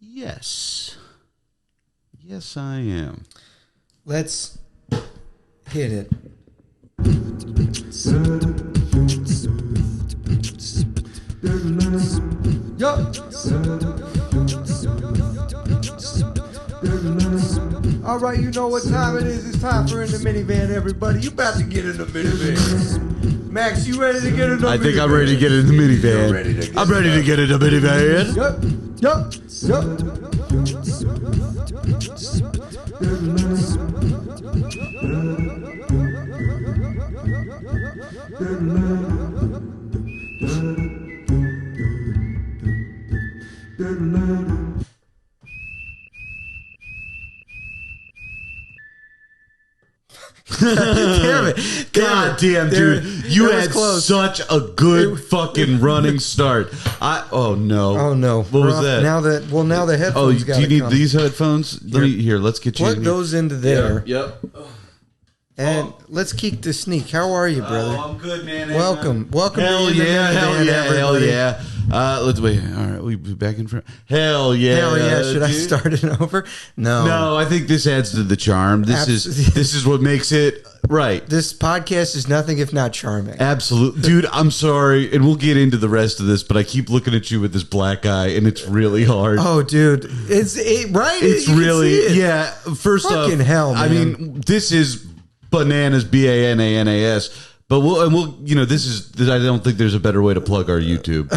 Yes. Yes, I am. Let's hit it. Yo. All right, you know what time it is. It's time for In The Minivan, everybody. You about to get in the minivan. Max, you ready to get in the minivan? I think I'm ready to get in the minivan. I'm ready to get in the minivan. Damn it. God damn, dude. You had such a good fucking running start. Oh no. What was that? Now the headphones got do you need these headphones? Let's get you plug in those into there. Yep. And let's keep the sneak. How are you, brother? I'm good, man. Welcome Hell to yeah, hell yeah. Let's wait. All right, we be back in front. Hell yeah. Should I start it over? No, I think this adds to the charm. This is what makes it right. This podcast is nothing if not charming. Absolutely. Dude, I'm sorry, and we'll get into the rest of this, but I keep looking at you with this black eye, and it's really hard. Oh, dude. It's really, yeah. First off, fucking hell, man. I mean, this is bananas, BANANAS. But this is. I don't think there's a better way to plug our YouTube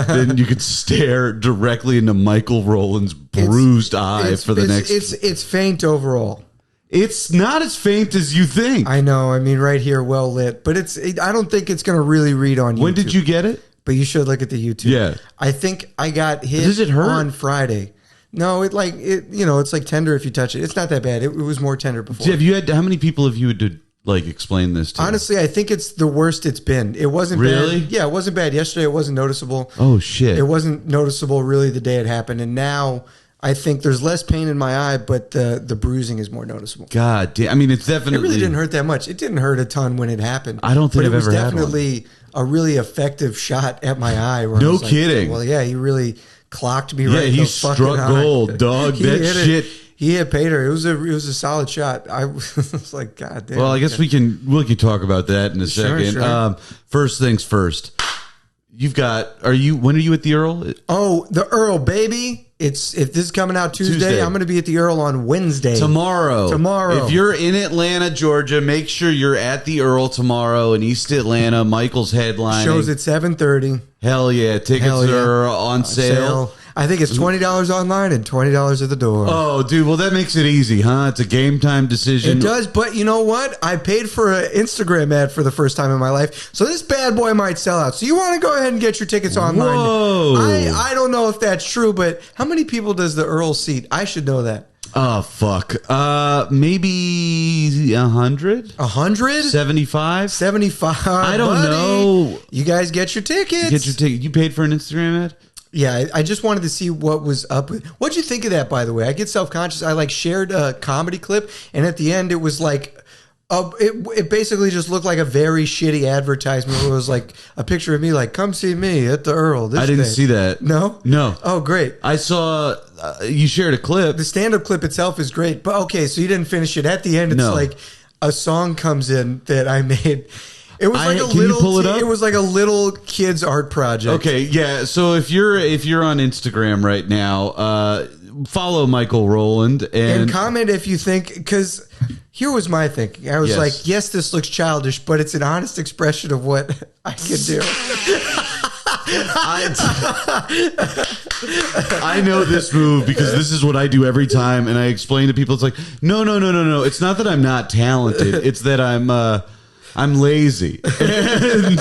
than you could stare directly into Michael Rowland's bruised eye for the next. It's faint overall. It's not as faint as you think. I know. I mean, right here, well lit, but I don't think it's going to really read on YouTube. When did you get it? But you should look at the YouTube. Yeah, I think I got hit. Does it hurt? On Friday? No, it's like tender if you touch it. It's not that bad. It was more tender before. How many people have you had to explain this to? Honestly, I think it's the worst it's been. It wasn't really bad. Yeah, it wasn't bad. Yesterday it wasn't noticeable. Oh shit. It wasn't noticeable really the day it happened, and now I think there's less pain in my eye, but the bruising is more noticeable. God damn. I mean, it's definitely. It really didn't hurt that much. It didn't hurt a ton when it happened. I don't think I've ever had one. It was definitely a really effective shot at my eye. No kidding. Well, yeah, he really clocked me right. Yeah, he struck gold, dog. That shit. He hit Pater. It was a solid shot. I was like, God damn. Well, I guess we can talk about that in a second. Sure. First things first. When are you at the Earl? Oh, the Earl, baby. If this is coming out Tuesday, I'm going to be at the Earl on Wednesday. Tomorrow. If you're in Atlanta, Georgia, make sure you're at the Earl tomorrow in East Atlanta. Michael's headlining. Show's at 7:30. Hell yeah. Tickets are on sale. I think it's $20 online and $20 at the door. Oh, dude. Well, that makes it easy, huh? It's a game time decision. It does, but you know what? I paid for an Instagram ad for the first time in my life, so this bad boy might sell out. So you want to go ahead and get your tickets online. Whoa. I don't know if that's true, but how many people does the Earl seat? I should know that. Oh, fuck. Maybe 100? 100? 75? 75. I don't know. You guys get your tickets. You paid for an Instagram ad? Yeah, I just wanted to see what was up. What'd you think of that, by the way? I get self-conscious. I shared a comedy clip, and at the end it was it basically just looked like a very shitty advertisement. It was like a picture of me come see me at the Earl. I didn't see that. No? No. Oh, great. I saw you shared a clip. The stand-up clip itself is great. But okay, so you didn't finish it. At the end, it's a song comes in that I made. It was it was like a little kid's art project. Okay, yeah. So if you're on Instagram right now, follow Michael Rowland and comment if you think, because here was my thinking. I was like, yes, this looks childish, but it's an honest expression of what I could do. I know this move because this is what I do every time, and I explain to people. It's like, no. It's not that I'm not talented. It's that I'm lazy. And,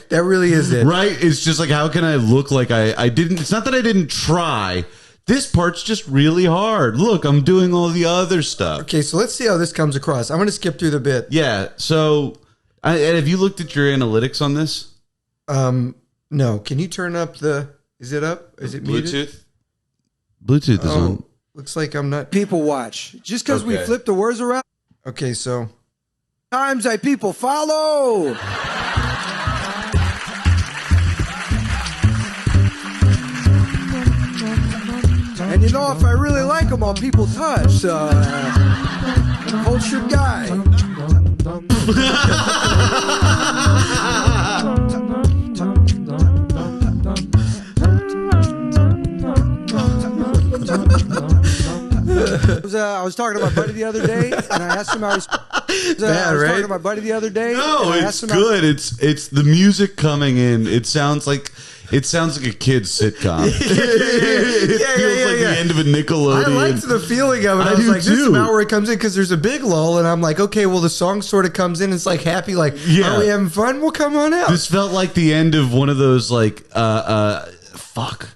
that really is it. Right? It's just like, how can I look like I didn't... It's not that I didn't try. This part's just really hard. Look, I'm doing all the other stuff. Okay, so let's see how this comes across. I'm going to skip through the bit. Yeah, so... and have you looked at your analytics on this? No. Can you turn up the... Is it up? Is it muted? Bluetooth is on. Looks like I'm not... People watch. Just because we flip the words around... Okay, so... Times I people follow. you know, if I really like them, I'll people touch. Cultured guy. I was talking to my buddy the other day, and I asked him how he's. Talking to my buddy the other day. No, it's good. It's the music coming in. It sounds like a kid's sitcom. It feels like the end of a Nickelodeon. I liked the feeling of it. I was like, this is about where it comes in because there's a big lull, and I'm like, okay, well, the song sort of comes in. It's like happy, like, are we having fun? Well, come on out. This felt like the end of one of those fuck.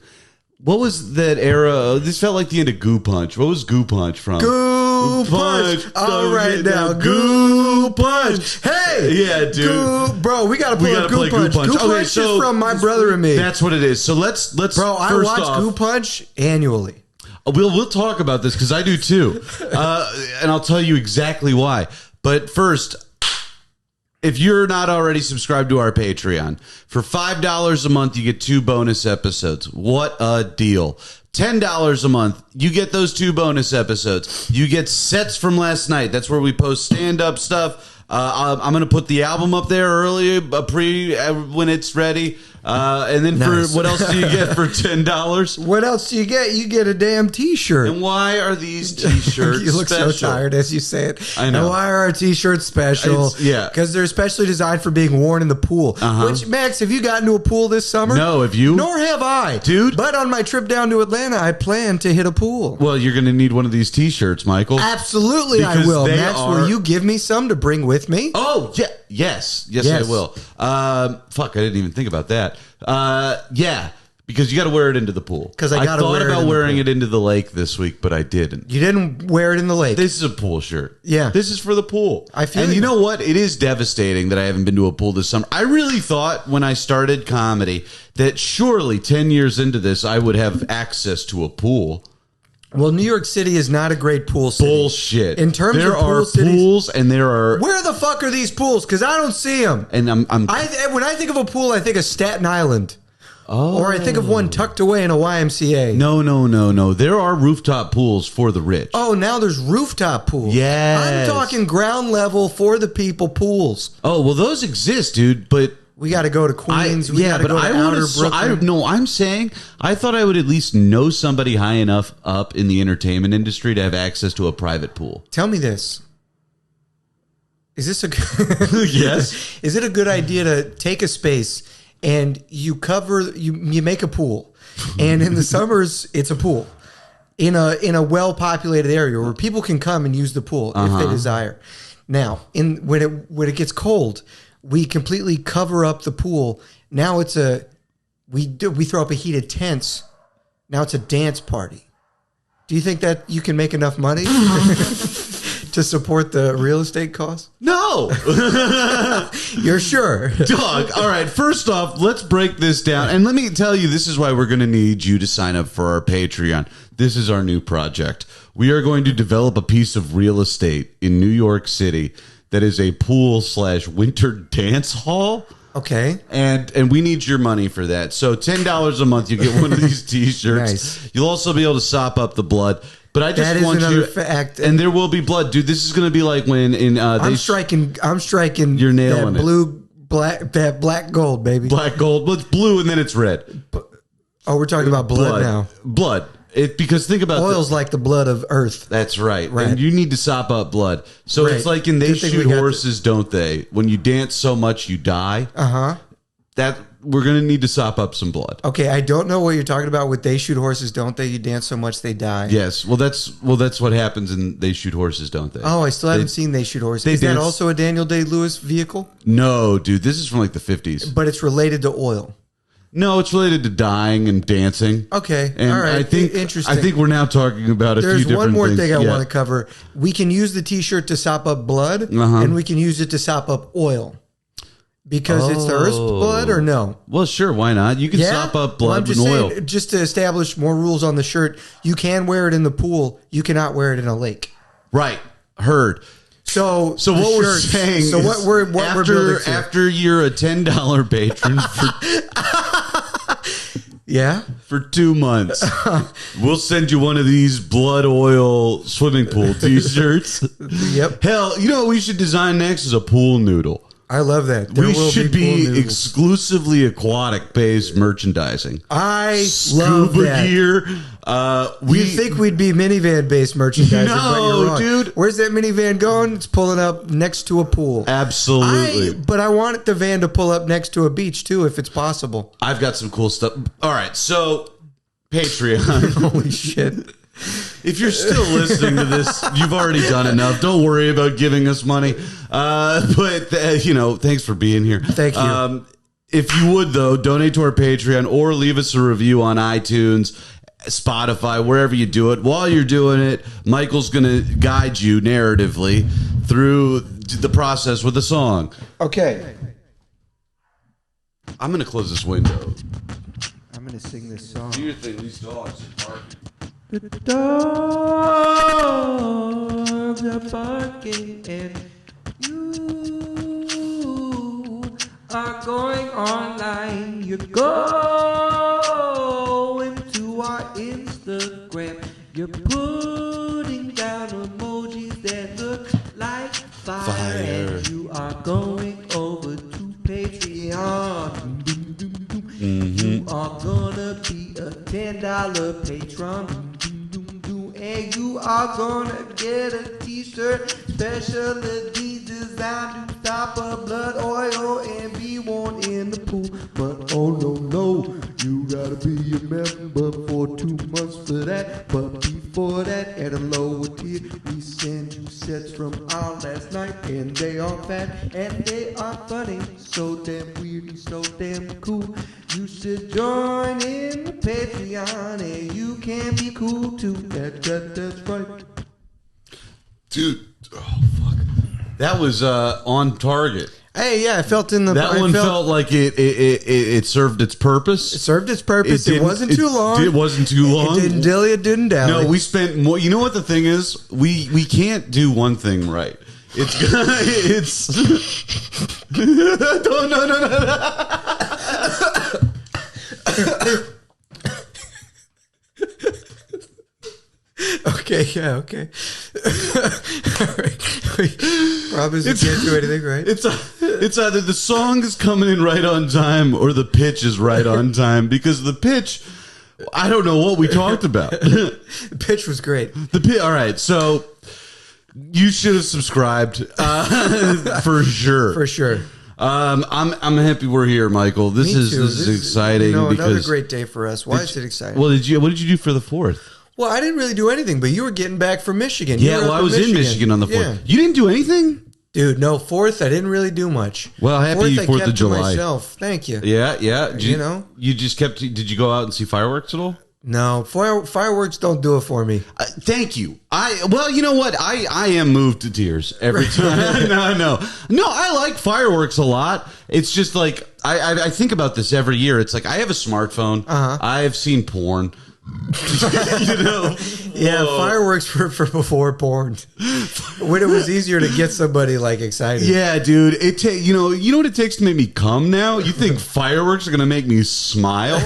What was that era? This felt like the end of Goo Punch. What was Goo Punch from? Goo Punch. All right now, Goo Punch. Hey, yeah, dude, bro, we gotta play Goo Punch. Goo Punch is from my brother and me. That's what it is. So let's. Bro, I watch Goo Punch annually. We'll talk about this because I do too, and I'll tell you exactly why. But first, if you're not already subscribed to our Patreon, for $5 a month, you get 2 bonus episodes. What a deal. $10 a month, you get those 2 bonus episodes. You get sets from last night. That's where we post stand-up stuff. I'm going to put the album up there early, when it's ready. And then nice. For what else do you get for $10? What else do you get? You get a damn T-shirt. And why are these T-shirts You look special? so tired as you say it. I know. And why are our T-shirts special? Because they're specially designed for being worn in the pool. Which, Max, have you gotten to a pool this summer? No, have you? Nor have I. Dude. But on my trip down to Atlanta, I plan to hit a pool. Well, you're going to need one of these T-shirts, Michael. Absolutely, I will. Max, will you give me some to bring with me? Oh, yeah. Yes, I will. Fuck, I didn't even think about that. Yeah, because you got to wear it into the pool. Because I thought about wearing it into the lake this week, but I didn't. You didn't wear it in the lake. This is a pool shirt. Yeah, this is for the pool. I feel. And you know what? It is devastating that I haven't been to a pool this summer. I really thought when I started comedy that surely 10 years into this, I would have access to a pool. Well, New York City is not a great pool city. Bullshit. In terms there of pool are cities, pools, and there are. Where the fuck are these pools? Because I don't see them. And when I think of a pool, I think of Staten Island. Oh. Or I think of one tucked away in a YMCA. No. There are rooftop pools for the rich. Oh, now there's rooftop pools. Yes. I'm talking ground level for the people pools. Oh, well, those exist, dude, but. We got to go to Queens. We got to go to outer Brooklyn. I'm saying I thought I would at least know somebody high enough up in the entertainment industry to have access to a private pool. Tell me this. Is this a yes? Is it a good idea to take a space and you make a pool, and in the summers it's a pool in a well populated area where people can come and use the pool if they desire. Now, when it gets cold, we completely cover up the pool. Now we throw up a heated tents. Now it's a dance party. Do you think that you can make enough money to support the real estate costs? No. You're sure? Dog. All right. First off, let's break this down. And let me tell you, this is why we're going to need you to sign up for our Patreon. This is our new project. We are going to develop a piece of real estate in New York City that is a pool/winter dance hall. Okay. And we need your money for that. So $10 a month, you get one of these T-shirts. Nice. You'll also be able to sop up the blood. But I just want you. Fact. And there will be blood, dude. This is going to be like when I'm striking. You're nailing it. That black gold, baby. Black gold. Well, it's blue and then it's red. Oh, we're talking about blood now. Blood. Because think about oil's like the blood of Earth. That's right. And you need to sop up blood. So it's like in They Shoot Horses, Don't They? When you dance so much, you die. That we're going to need to sop up some blood. Okay, I don't know what you're talking about with They Shoot Horses, Don't They? You dance so much they die. Yes. Well, that's what happens in They Shoot Horses, Don't They? Oh, I still haven't seen They Shoot Horses. Is that also a Daniel Day-Lewis vehicle? No, dude. This is from like the 50s. But it's related to oil. No, it's related to dying and dancing. Okay, and all right. Interesting. I think we're now talking about There's few different things. There's one more thing I want to cover. We can use the T-shirt to sop up blood, and we can use it to sop up oil. Because it's the Earth's blood, or no? Well, sure, why not? You can sop up blood with oil. Just to establish more rules on the shirt, you can wear it in the pool. You cannot wear it in a lake. Right. Heard. So what we're saying is what we're building after you're a $10 patron Yeah. for 2 months. We'll send you one of these blood oil swimming pool t-shirts. Yep. Hell, you know what we should design next is a pool noodle. I love that. We should be exclusively aquatic-based merchandising. I love Scuba that. gear. You think we'd be minivan-based merchandising, but you're wrong. Dude. Where's that minivan going? It's pulling up next to a pool. Absolutely. But I want the van to pull up next to a beach, too, if it's possible. I've got some cool stuff. All right, so Patreon. Holy shit. If you're still listening to this, you've already done enough. Don't worry about giving us money. Thanks for being here. Thank you. If you would, though, donate to our Patreon or leave us a review on iTunes, Spotify, wherever you do it. While you're doing it, Michael's going to guide you narratively through the process with a song. Okay. I'm going to close this window. I'm going to sing this song. Do your thing. These dogs are barking. The dogs are barking and you are going online. You're going to our Instagram. You're putting down emojis that look like fire. And you are going over to Patreon. You are gonna be a $10 patron. And you are gonna get a t-shirt, special edition designed to stop a blood oil and be worn in the pool. But oh no, you gotta be a member for 2 months for that. But before that, at a lower tier, we send you sets from our last night. And they are fat and they are funny, so damn weird and so damn cool. You should join in the Patreon and you can be cool too. That's right. Dude, oh fuck. That was on target. Hey, yeah, I felt in the... That one felt like it served its purpose. It served its purpose. It wasn't too long. It wasn't too long. It didn't dilly, it didn't dally. No, we spent more. You know what the thing is? We can't do one thing right. It's no. Okay, yeah, okay. All right. Promise you can't do anything right. It's either the song is coming in right on time or the pitch is right on time, because the pitch, I don't know what we talked about. The pitch was great. All right, so you should have subscribed for sure. For sure. I'm happy we're here, Michael. This is exciting. Another great day for us. Why is it exciting? Well, what did you do for the 4th? Well, I didn't really do anything, but you were getting back from Michigan. Yeah, well, I was in Michigan on the 4th. Yeah. You didn't do anything? Dude, no, 4th, I didn't really do much. Well, happy 4th of July. To myself. Thank you. Yeah. You just kept, did you go out and see fireworks at all? No, fireworks don't do it for me. Thank you. Well, you know what? I am moved to tears every time. No, I like fireworks a lot. It's just like, I think about this every year. It's like, I have a smartphone. I have seen porn. Yeah, fireworks for before porn. When it was easier to get somebody like excited. Yeah, dude. You know what it takes to make me come now? You think fireworks are gonna make me smile?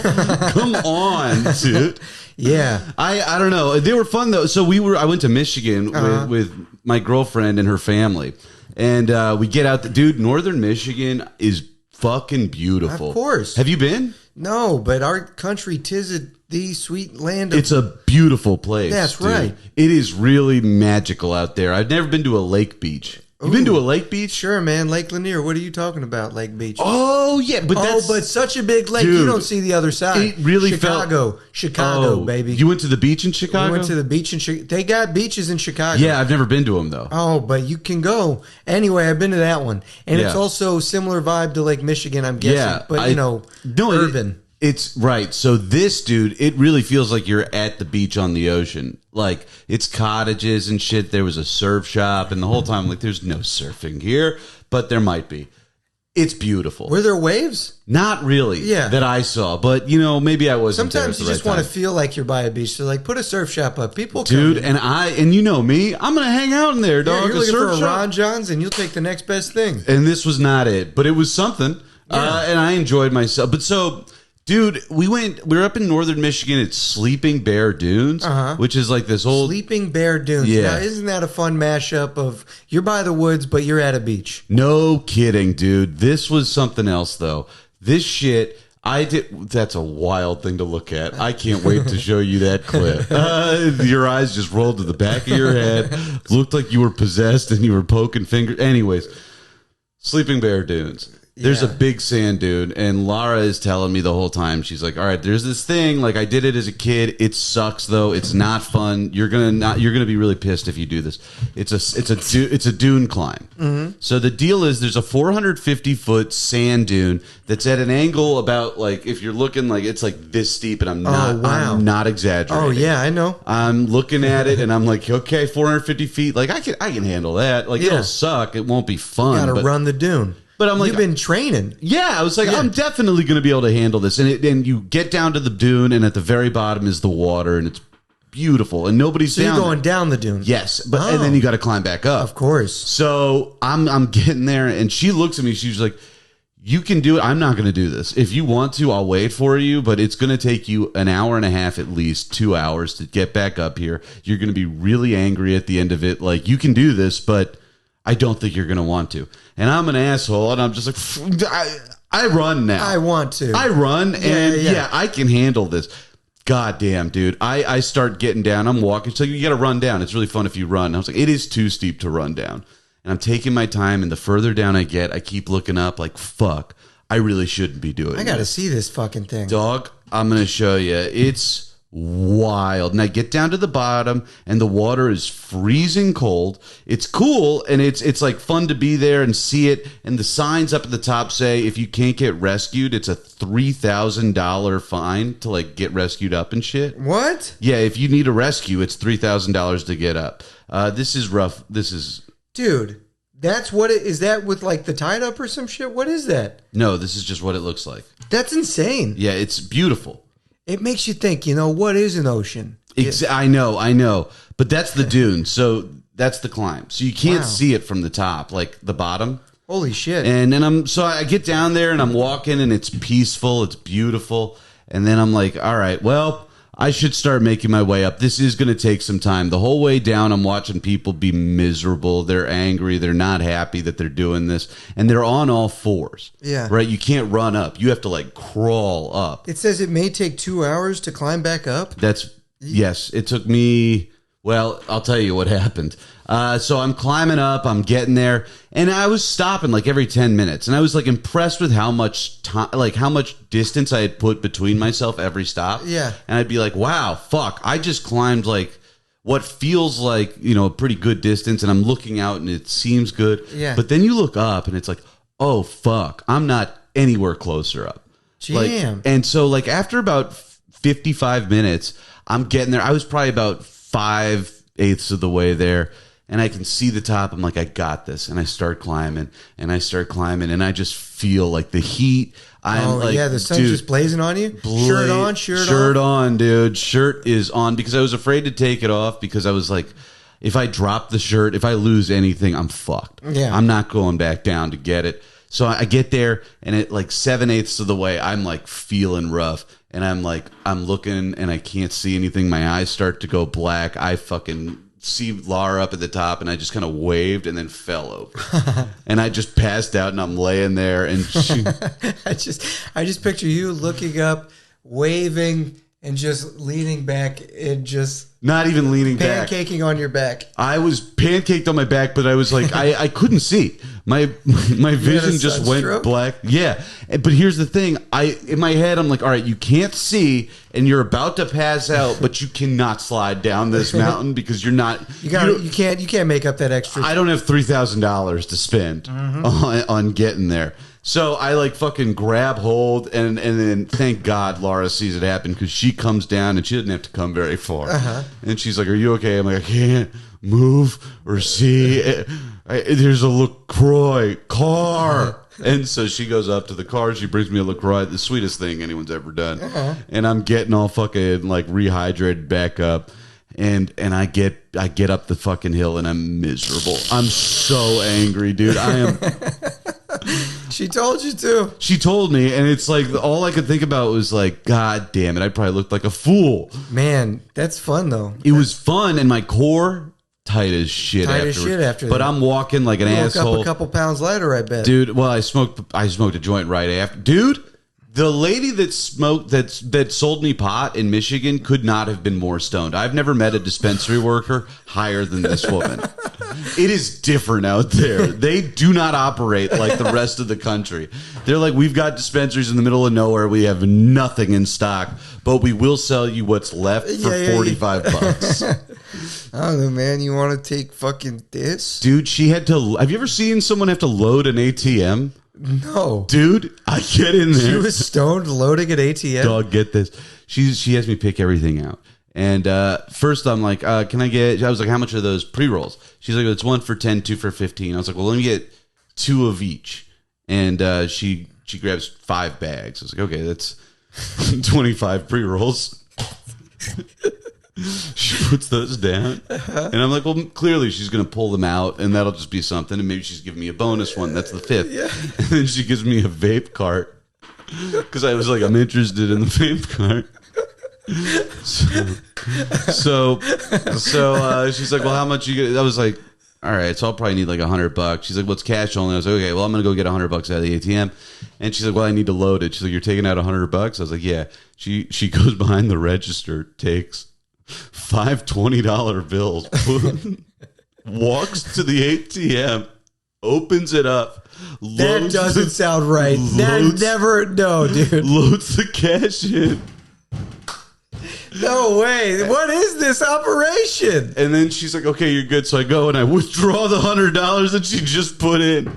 Come on, dude. Yeah, I don't know. They were fun though. So I went to Michigan with my girlfriend and her family, and we get out. Dude, Northern Michigan is fucking beautiful. Of course. Have you been? No, but our country, 'tis the sweet land. It's a beautiful place. That's dude. right. It is really magical out there. I've never been to a lake beach. You been to a lake beach? Sure, man. Lake Lanier. What are you talking about? Lake Beach. Oh yeah, but such a big lake. Dude, you don't see the other side. It really Chicago, baby. You went to the beach in Chicago? We went to the beach in Chicago. They got beaches in Chicago. Yeah, I've never been to them though. Oh, but you can go. Anyway, I've been to that one, and it's also similar vibe to Lake Michigan. I'm guessing, yeah, but urban. It's right. So this, dude, it really feels like you're at the beach on the ocean. Like, it's cottages and shit. There was a surf shop, and the whole time, like, there's no surfing here, but there might be. It's beautiful. Were there waves? Not really. Yeah. That I saw, but maybe I wasn't. Sometimes you just want to feel like you're by a beach. So, like, put a surf shop up. People, dude, come. And you know me, I'm gonna hang out in there, dog. Yeah, you're looking for a Ron John's, and you'll take the next best thing. And this was not it, but it was something, and I enjoyed myself. But so. Dude, we were up in northern Michigan at Sleeping Bear Dunes, which is like this old... Sleeping Bear Dunes. Yeah. Now, isn't that a fun mashup of you're by the woods, but you're at a beach? No kidding, dude. This was something else, though. This shit... That's a wild thing to look at. I can't wait to show you that clip. Your eyes just rolled to the back of your head. Looked like you were possessed and you were poking fingers. Anyways, Sleeping Bear Dunes. There's a big sand dune, and Lara is telling me the whole time. She's like, "All right, there's this thing. Like, I did it as a kid. It sucks though. It's not fun. You're gonna be really pissed if you do this. It's a dune climb. Mm-hmm. So the deal is, there's a 450-foot sand dune that's at an angle about, like, if you're looking, like, it's like this steep, and I'm not exaggerating. Oh yeah, I know. I'm looking at it, and I'm like, okay, 450 feet. Like, I can handle that. Like, it'll suck. It won't be fun. You gotta run the dune. But I'm like, you've been training. Yeah, I was like, I'm definitely going to be able to handle this. And you get down to the dune, and at the very bottom is the water, and it's beautiful, and nobody's down. So you're going down the dune. Yes, and then you got to climb back up. Of course. So I'm getting there, and she looks at me. She's like, "You can do it. I'm not going to do this. If you want to, I'll wait for you, but it's going to take you an hour and a half, at least 2 hours to get back up here. You're going to be really angry at the end of it. Like, you can do this, but I don't think you're going to want to." And I'm an asshole, and I'm just like, I run now. I want to. I run, and I can handle this. God damn, dude. I start getting down. I'm walking. So you got to run down. It's really fun if you run. And I was like, it is too steep to run down. And I'm taking my time, and the further down I get, I keep looking up like, fuck, I really shouldn't be doing it. I got to see this fucking thing. Dog, I'm going to show you. It's wild. And I get down to the bottom, and the water is freezing cold. It's cool, and it's like fun to be there and see it. And the signs up at the top say, if you can't get rescued, it's a $3,000 fine to, like, get rescued up and shit. What? Yeah, if you need a rescue, it's $3,000 to get up. This is rough. This is... Dude, that's what it is. That with, like, the tied up or some shit? What is that? No, this is just what it looks like. That's insane. Yeah, it's beautiful. It makes you think, what is an ocean? I know. But that's the dune. So that's the climb. So you can't see it from the top, like the bottom. Holy shit. And then I get down there, and I'm walking, and it's peaceful. It's beautiful. And then I'm like, all right, well, I should start making my way up. This is going to take some time. The whole way down, I'm watching people be miserable. They're angry. They're not happy that they're doing this. And they're on all fours. Yeah. Right? You can't run up. You have to, like, crawl up. It says it may take 2 hours to climb back up. Yes. It took me... Well, I'll tell you what happened. So I'm climbing up, I'm getting there, and I was stopping like every 10 minutes, and I was like impressed with how much time, like how much distance I had put between myself every stop. Yeah. And I'd be like, wow, fuck, I just climbed like what feels like, a pretty good distance, and I'm looking out and it seems good. Yeah. But then you look up and it's like, oh, fuck, I'm not anywhere closer up. Damn. And so like after about 55 minutes, I'm getting there. I was probably about 5/8 of the way there, and I can see the top. I'm like, I got this. And I start climbing, and I just feel like the heat. The sun's just blazing on you. Shirt on, dude. Shirt is on, because I was afraid to take it off, because I was like, if I drop the shirt, if I lose anything, I'm fucked. Yeah. I'm not going back down to get it. So I get there, and at like 7/8 of the way, I'm like feeling rough. And I'm like, I'm looking, and I can't see anything. My eyes start to go black. I fucking see Lara up at the top, and I just kind of waved and then fell over. And I just passed out, and I'm laying there. And she... I just picture you looking up, waving, and just leaning back and just... Not even leaning back. Pancaking on your back. I was pancaked on my back, but I was like, I couldn't see. My vision just went black. Yeah. But here's the thing. In my head, I'm like, all right, you can't see, and you're about to pass out, but you cannot slide down this mountain because you're not... You can't make up that extra... I don't have $3,000 to spend on getting there. So I like fucking grab hold, and then thank God Laura sees it happen, because she comes down, and she doesn't have to come very far. And she's like, are you okay? I'm like, I can't move or see. There's a LaCroix car. And so she goes up to the car. She brings me a LaCroix, the sweetest thing anyone's ever done. And I'm getting all fucking like rehydrated back up. And I get up the fucking hill, and I'm miserable. I'm so angry, dude. I am... She told you to. She told me, and it's like all I could think about was like, God damn it, I probably looked like a fool. Man, that's fun though. It was fun, and my core tight as shit. After but that. I'm walking like an asshole. Woke up a couple pounds lighter, I bet, dude. Well, I smoked a joint right after, dude. The lady that smoked that sold me pot in Michigan could not have been more stoned. I've never met a dispensary worker higher than this woman. It is different out there. They do not operate like the rest of the country. They're like, we've got dispensaries in the middle of nowhere. We have nothing in stock, but we will sell you what's left for $45. I don't know, man. You want to take fucking this? Dude, she had to... Have you ever seen someone have to load an ATM? No. Dude, I get in there. She was stoned loading an ATM? Dog, get this. She has me pick everything out. And first I'm like, can I get... I was like, how much are those pre-rolls? She's like, it's 1 for 10, 2 for 15. I was like, well, let me get 2 of each. And she grabs 5 bags. I was like, okay, that's 25 pre-rolls. She puts those down, and I'm like, well, clearly she's going to pull them out, and that'll just be something, and maybe she's giving me a bonus one. That's the 5th. Yeah. And then she gives me a vape cart, because I was like, I'm interested in the vape cart. So she's like, well, how much you get? I was like, all right, so I'll probably need like $100. She's like, what's cash only? I was like, okay, well, I'm going to go get $100 out of the ATM. And she's like, well, I need to load it. She's like, you're taking out $100? I was like, yeah. She goes behind the register, takes 5 $20 bills, walks to the ATM, opens it up. That doesn't sound right. That never, no, dude. Loads the cash in. No way. What is this operation? And then she's like, okay, you're good. So I go and I withdraw the $100 that she just put in.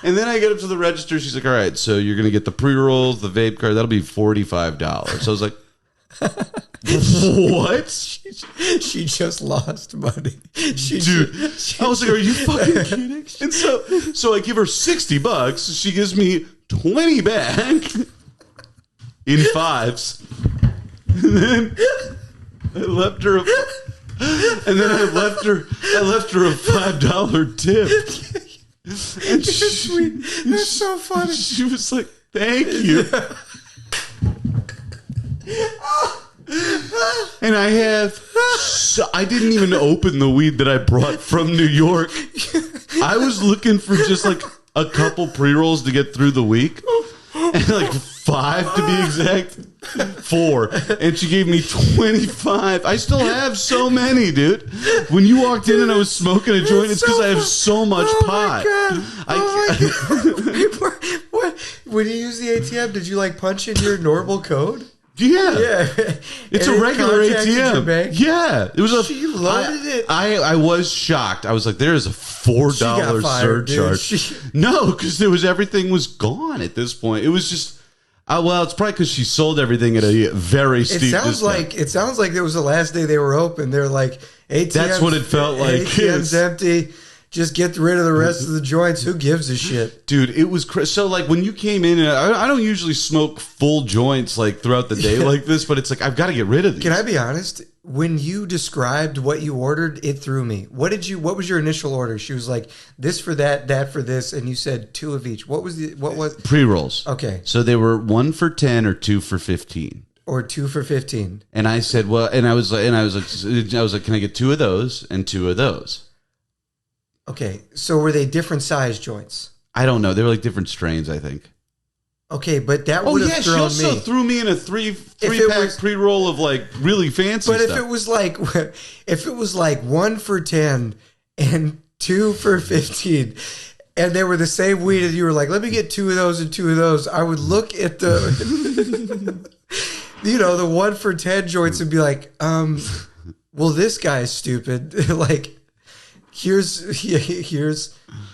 And then I get up to the register. She's like, all right, so you're going to get the pre-rolls, the vape card. That'll be $45. So I was like, what? She just lost money. I was like, are you fucking kidding? And so I give her $60. She gives me 20 back in 5s. And then I left her a $5 tip. And sweet. That's so funny. She was like, thank you. And I didn't even open the weed that I brought from New York. I was looking for just like a couple pre-rolls to get through the week. And like 5 to be exact. 4. And she gave me 25. I still have so many, dude. When you walked in and I was smoking a joint, it's because I have so much pot. What? When you use the ATM, did you like punch in your normal code? Yeah. It's a regular ATM. Yeah. It was She loaded it. I was shocked. I was like, there is a $4 surcharge. No, because everything was gone at this point. It was just well, it's probably because she sold everything at a very steep discount. It sounds like it was the last day they were open. They're like, ATM's, that's what it felt like. ATM's empty. Just get rid of the rest of the joints. Who gives a shit? Dude, it was so like when you came in, and I don't usually smoke full joints like throughout the day like this, but it's like I've got to get rid of these. Can I be honest? When you described what you ordered, it threw me. What was your initial order? She was like, this for that, that for this, and you said 2 of each. What was pre-rolls? Okay. So they were 1 for 10 or 2 for 15. Or 2 for 15. And I said, well, and I was like, can I get 2 of those and 2 of those? Okay, so were they different size joints? I don't know. They were like different strains, I think. Okay, but that would have thrown me. She also threw me in a three-pack pre-roll of like really fancy stuff. But if it was like 1 for 10 and 2 for 15, and they were the same weed, and you were like, let me get 2 of those and 2 of those, I would look at the, the 1 for 10 joints and be like, well, this guy's stupid. Like, here's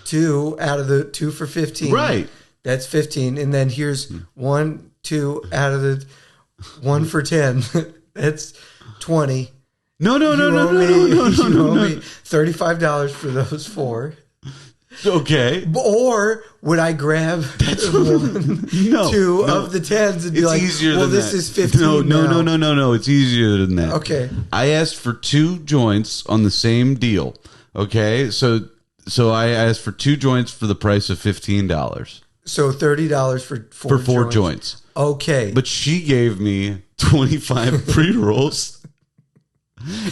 2 out of the 2 for 15. Right. That's 15. And then here's 1, 2 out of the 1 for 10. That's 20. No. You owe me $35 for those 4. Okay. Or would I grab 2 of the 10s and be like, well, this is 15 No. It's easier than that. Okay. I asked for 2 joints on the same deal. Okay. So I asked for 2 joints for the price of $15. So $30 for four joints. Okay. But she gave me 25 pre-rolls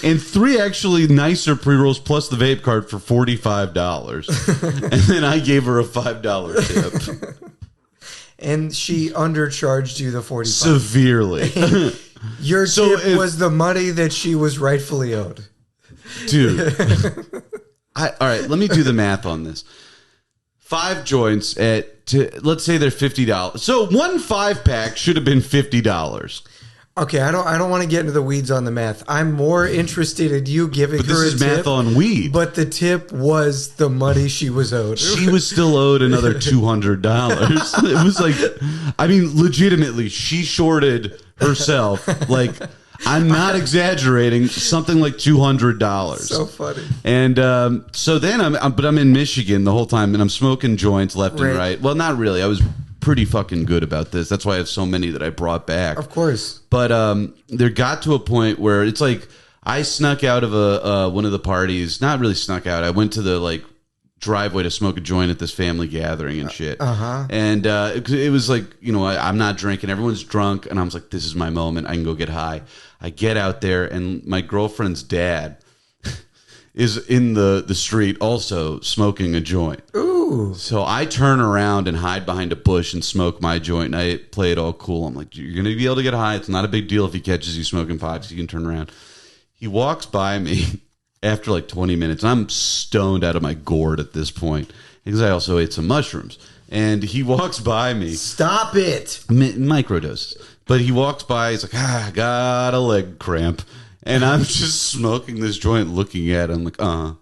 and 3 actually nicer pre-rolls plus the vape card for $45. And then I gave her a $5 tip. And she undercharged you the $45. Severely. Your tip was the money that she was rightfully owed. Dude. All right, let me do the math on this. 5 joints let's say they're $50. So 1 5-pack should have been $50. Okay, I don't want to get into the weeds on the math. I'm more interested in you giving her a tip. This is math on weed. But the tip was the money she was owed. She was still owed another $200. It was like, I mean, legitimately, she shorted herself. Like, I'm not exaggerating. Something like $200. So funny. And so then I'm in Michigan the whole time, and I'm smoking joints left and right. Well, not really. I was pretty fucking good about this. That's why I have so many that I brought back. Of course. But there got to a point where it's like I snuck out of one of the parties. Not really snuck out. I went to the driveway to smoke a joint at this family gathering and shit. And it was like, I'm not drinking. Everyone's drunk. And I was like, this is my moment. I can go get high. I get out there, and my girlfriend's dad is in the street also smoking a joint. Ooh. So I turn around and hide behind a bush and smoke my joint, and I play it all cool. I'm like, you're going to be able to get high. It's not a big deal if he catches you smoking pot, so you can turn around. He walks by me after like 20 minutes. I'm stoned out of my gourd at this point because I also ate some mushrooms. And he walks by me. Stop it. Microdoses. But he walks by. He's like, I got a leg cramp. And I'm just smoking this joint looking at him like, and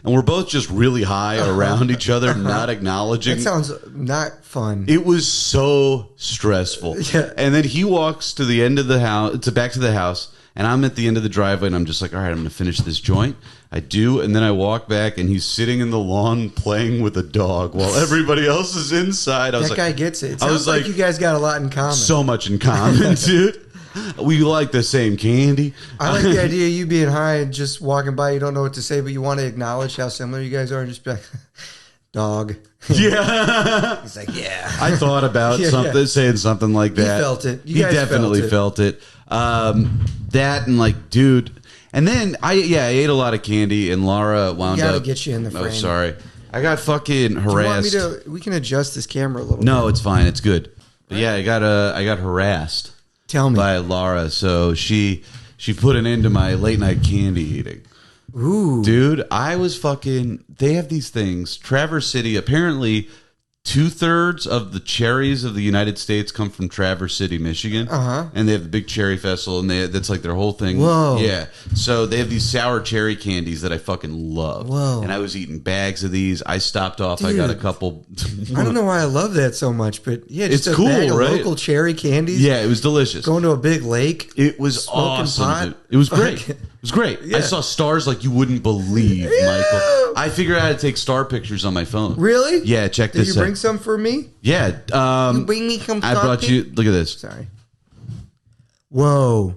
we're both just really high around each other, not acknowledging. That sounds not fun. It was so stressful. Yeah. And then he walks to the end of the house, back to the house, and I'm at the end of the driveway, and I'm just like, all right, I'm going to finish this joint. I do, and then I walk back, and he's sitting in the lawn playing with a dog while everybody else is inside. That guy gets it. It sounds like you guys got a lot in common. So much in common, dude. We like the same candy. I like the idea of you being high and just walking by. You don't know what to say, but you want to acknowledge how similar you guys are, and just be like, dog. Yeah. He's like, yeah. I thought about saying something like that. He felt it. He definitely felt it. That and like, dude. And then I ate a lot of candy, and Laura wound up. Gotta get you in the frame. Oh, sorry. I got fucking harassed. Do you want me to? We can adjust this camera a little. No, it's fine. It's good. But yeah, I got harassed. Tell me. By Laura. So she put an end to my late night candy eating. Ooh. Dude, I was fucking. They have these things. Traverse City, apparently 2/3 of the cherries of the United States come from Traverse City, Michigan. And they have the big cherry festival, and that's like their whole thing. Whoa. Yeah. So they have these sour cherry candies that I fucking love. Whoa. And I was eating bags of these. I stopped off. Dude, I got a couple. I don't know why I love that so much, but yeah, just it's a cool, bag of right? local cherry candies. Yeah, it was delicious. Going to a big lake. It was awesome. Dude. It was great. It was great. Yeah. I saw stars like you wouldn't believe, Michael. I figured out how to take star pictures on my phone. Really? Yeah, check this out. Did you bring some for me? Yeah. You bring me some I brought you. Look at this. Sorry. Whoa.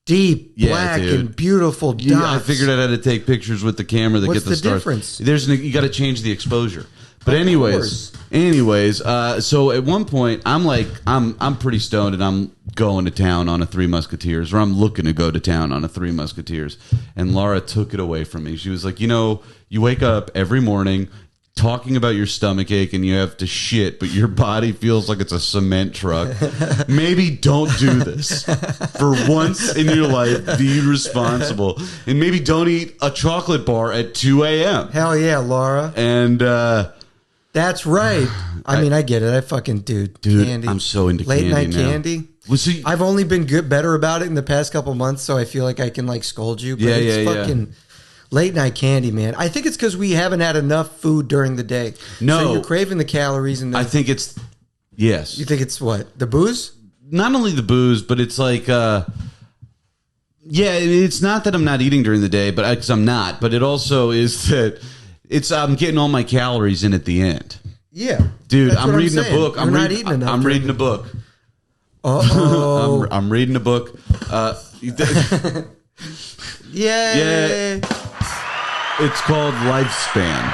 Deep, black, and beautiful dots. Yeah, I figured out how to take pictures with the camera that What's get the stars. Difference? You got to change the exposure. But anyways, so at one point I'm pretty stoned and I'm going to town on a Three Musketeers, or I'm looking to go to town on a Three Musketeers, and Laura took it away from me. She was like, you wake up every morning talking about your stomach ache and you have to shit, but your body feels like it's a cement truck. Maybe don't do this. For once in your life, be responsible. And maybe don't eat a chocolate bar at 2 a.m. Hell yeah, Laura. And that's right. I mean, I get it. I fucking dude, candy. I'm so into late candy night now. candy. Well, see, I've only been better about it in the past couple months, so I feel like I can scold you. But it's fucking late night candy, man. I think it's because we haven't had enough food during the day. No, so you're craving the calories, and I think it's yes. You think it's what, the booze? Not only the booze, but it's like it's not that I'm not eating during the day, but because I'm not. But it also is that I'm getting all my calories in at the end. Yeah, dude, I'm reading a book. I'm reading a book. Oh, I'm reading a book. Yay! It's called Lifespan.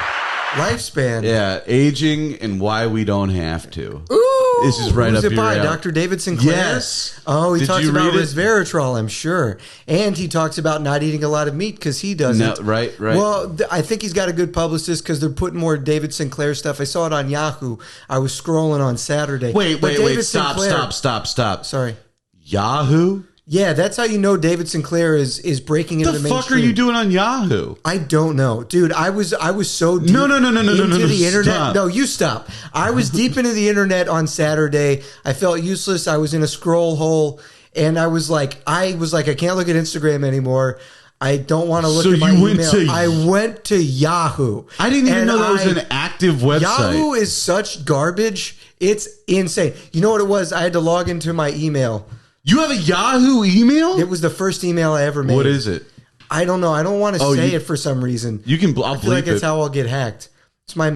Lifespan. Yeah, aging and why we don't have to. Ooh, this is right who's up it your by? alley. Dr. David Sinclair? Yes. Oh, he Did talks you about read it? resveratrol, I'm sure. And he talks about not eating a lot of meat because he doesn't. No, right. Well, I think he's got a good publicist because they're putting more David Sinclair stuff. I saw it on Yahoo. I was scrolling on Saturday. Wait. David Stop. Sorry. Yahoo? Yeah, that's how you know David Sinclair is breaking into the mainstream. The fuck are you doing on Yahoo? I don't know, dude. I was so deep No, into the internet. stop. No, you stop. I was deep into the internet on Saturday. I felt useless. I was in a scroll hole, and I was like, I can't look at Instagram anymore. I don't want to look at my email. I went to Yahoo. I didn't even know that was an active website. Yahoo is such garbage. It's insane. You know what it was? I had to log into my email. You have a Yahoo email? It was the first email I ever made. What is it? I don't know. I don't want to say it for some reason. You can. I'll I feel like bleep it's it. how I'll get hacked. It's my.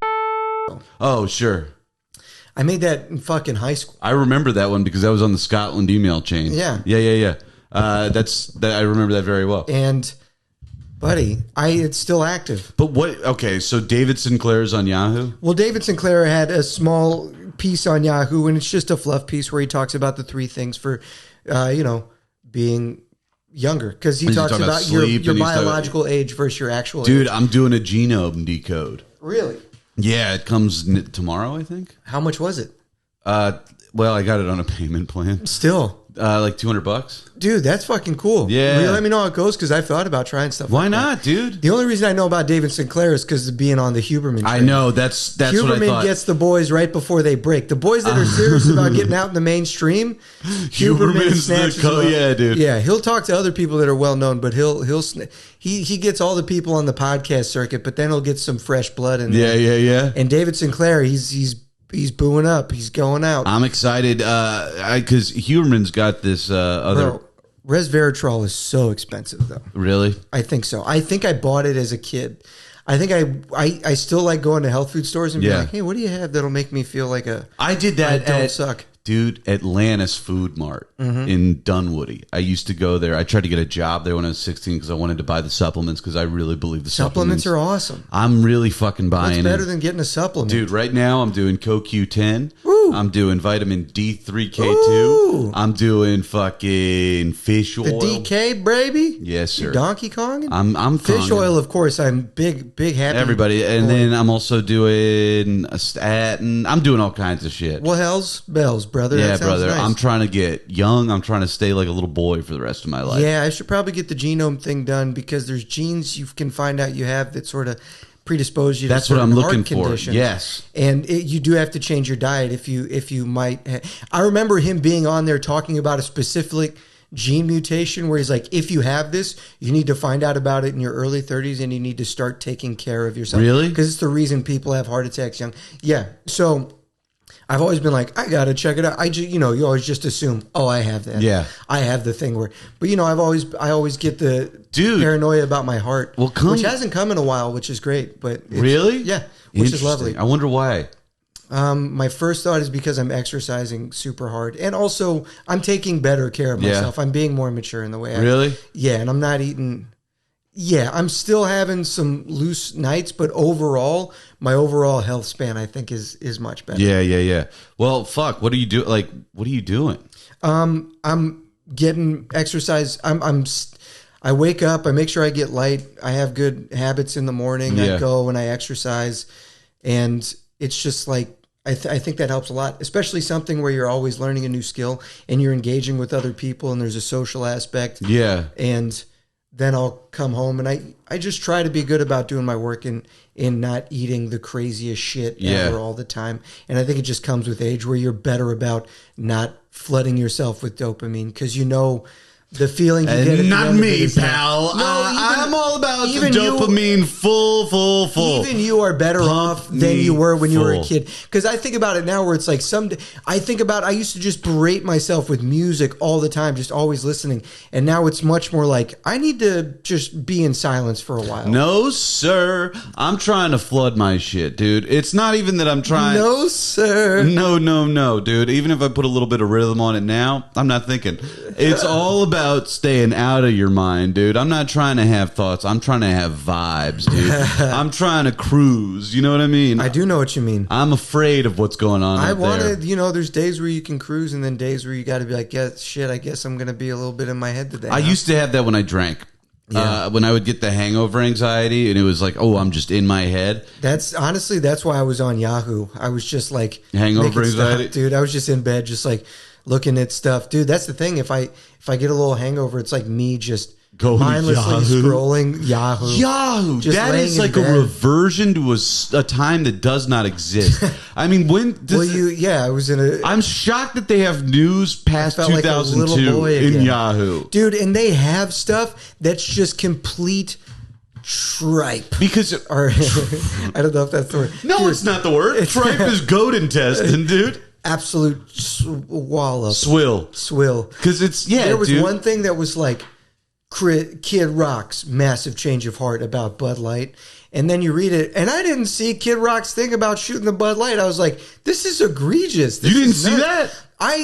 Oh, sure. I made that in fucking high school. I remember that one because that was on the Scotland email chain. Yeah. I remember that very well. And, buddy, it's still active. But what? Okay, so David Sinclair's on Yahoo. Well, David Sinclair had a small piece on Yahoo, and it's just a fluff piece where he talks about the 3 things for, being younger. Because he talks about your biological age versus your actual age. Dude, I'm doing a genome decode. Really? Yeah, it comes tomorrow, I think. How much was it? Well, I got it on a payment plan. Still. Like $200. Dude, that's fucking cool. Yeah. Will you let me know how it goes? Because I thought about trying stuff Why like not, that. dude? The only reason I know about David Sinclair is because of being on the Huberman train. I know. That's what I Huberman thought. gets the boys right before they break. The boys that are serious about getting out in the mainstream, Huberman snatches them up. Yeah, dude. Yeah, he'll talk to other people that are well known, but he gets all the people on the podcast circuit, but then he'll get some fresh blood in there. Yeah. And David Sinclair, he's booing up. He's going out. I'm excited because Huberman's got this other. Bro, resveratrol is so expensive, though. Really? I think so. I think I bought it as a kid. I think I still like going to health food stores and be like, hey, what do you have that'll make me feel like I did that. I don't suck. Dude, Atlantis Food Mart in Dunwoody. I used to go there. I tried to get a job there when I was 16 because I wanted to buy the supplements because I really believe the supplements are awesome. I'm really fucking buying it. What's better than getting a supplement? Dude, right now I'm doing CoQ10. Ooh. I'm doing vitamin D3K2. Ooh. I'm doing fucking fish oil. The DK, baby? Yes, sir. You Donkey Kong? I'm fish oil, of course. I'm big happy. Everybody. And then I'm also doing a statin. I'm doing all kinds of shit. Well, hell's bells, brother. Yeah, that sounds brother. nice. I'm trying to get young. I'm trying to stay like a little boy for the rest of my life. Yeah, I should probably get the genome thing done because there's genes you can find out you have that sort of predispose you to That's what I'm looking for. conditions. Yes. And you do have to change your diet if you might. I remember him being on there talking about a specific gene mutation where he's like, if you have this, you need to find out about it in your early 30s and you need to start taking care of yourself. Really? Because it's the reason people have heart attacks young. Yeah. So I've always been like, I gotta check it out. You always just assume, oh, I have that. Yeah, I have the thing where, but I always get the paranoia about my heart, which hasn't come in a while, which is great. But really, yeah, which is lovely. I wonder why. My first thought is because I'm exercising super hard, and also I'm taking better care of myself. I'm being more mature in the way. And I'm not eating. Yeah, I'm still having some loose nights, but overall, my overall health span, I think, is much better. Yeah. Well, fuck. What are you doing? Like, what are you doing? I'm getting exercise. I wake up. I make sure I get light. I have good habits in the morning. I go and I exercise, and it's just like I think that helps a lot, especially something where you're always learning a new skill and you're engaging with other people, and there's a social aspect. Yeah, and then I'll come home and I just try to be good about doing my work and not eating the craziest shit ever all the time. And I think it just comes with age where you're better about not flooding yourself with dopamine because the feeling you get at not the end me, of it is pal. I'm all about the dopamine full. Even you are better off than you were when you were a kid. Because I think about it now where it's like I used to just berate myself with music all the time, just always listening. And now it's much more like, I need to just be in silence for a while. No, sir. I'm trying to flood my shit, dude. It's not even that I'm trying. No, sir. No, dude. Even if I put a little bit of rhythm on it now, I'm not thinking. It's all about about staying out of your mind, dude. I'm not trying to have thoughts. I'm trying to have vibes, dude. I'm trying to cruise. You know what I mean? I do know what you mean. I'm afraid of what's going on. I out wanted, there. there's days where you can cruise, and then days where you got to be like, yeah, shit. I guess I'm gonna be a little bit in my head today. I used to have that when I drank. Yeah. When I would get the hangover anxiety, and it was like, oh, I'm just in my head. That's why I was on Yahoo. I was just like hangover anxiety, dude. I was just in bed, just like looking at stuff, dude. That's the thing. If I get a little hangover, it's like me just going mindlessly scrolling Yahoo. That is like a reversion to a time that does not exist. I mean, I was in a. I'm shocked that they have news past 2002 like in Yahoo, dude, and they have stuff that's just complete tripe. Because I don't know if that's the word. No, it's not the word. Tripe is goat intestine, dude. Absolute wallop. Swill. Because there was one thing that was like Kid Rock's massive change of heart about Bud Light. And then you read it, and I didn't see Kid Rock's thing about shooting the Bud Light. I was like, this is egregious. You didn't see that?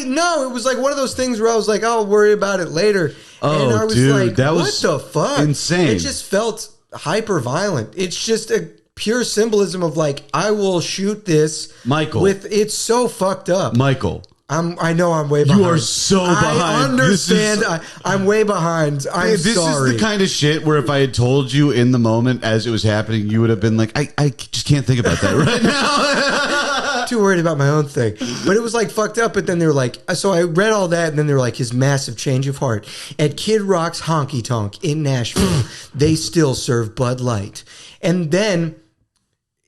No, it was like one of those things where I was like, I'll worry about it later. Oh, and I was dude, like, that what was the fuck? insane. It just felt hyper violent. It's just a pure symbolism of like, I will shoot this. Michael. It's so fucked up. Michael. I know I'm way behind. You are so behind. I understand. I'm way behind. I'm this sorry. Is the kind of shit where if I had told you in the moment as it was happening, you would have been like, I just can't think about that right now. Too worried about my own thing. But it was like fucked up. But then they were like, so I read all that, and then they were like, his massive change of heart. At Kid Rock's Honky Tonk in Nashville, they still serve Bud Light. And then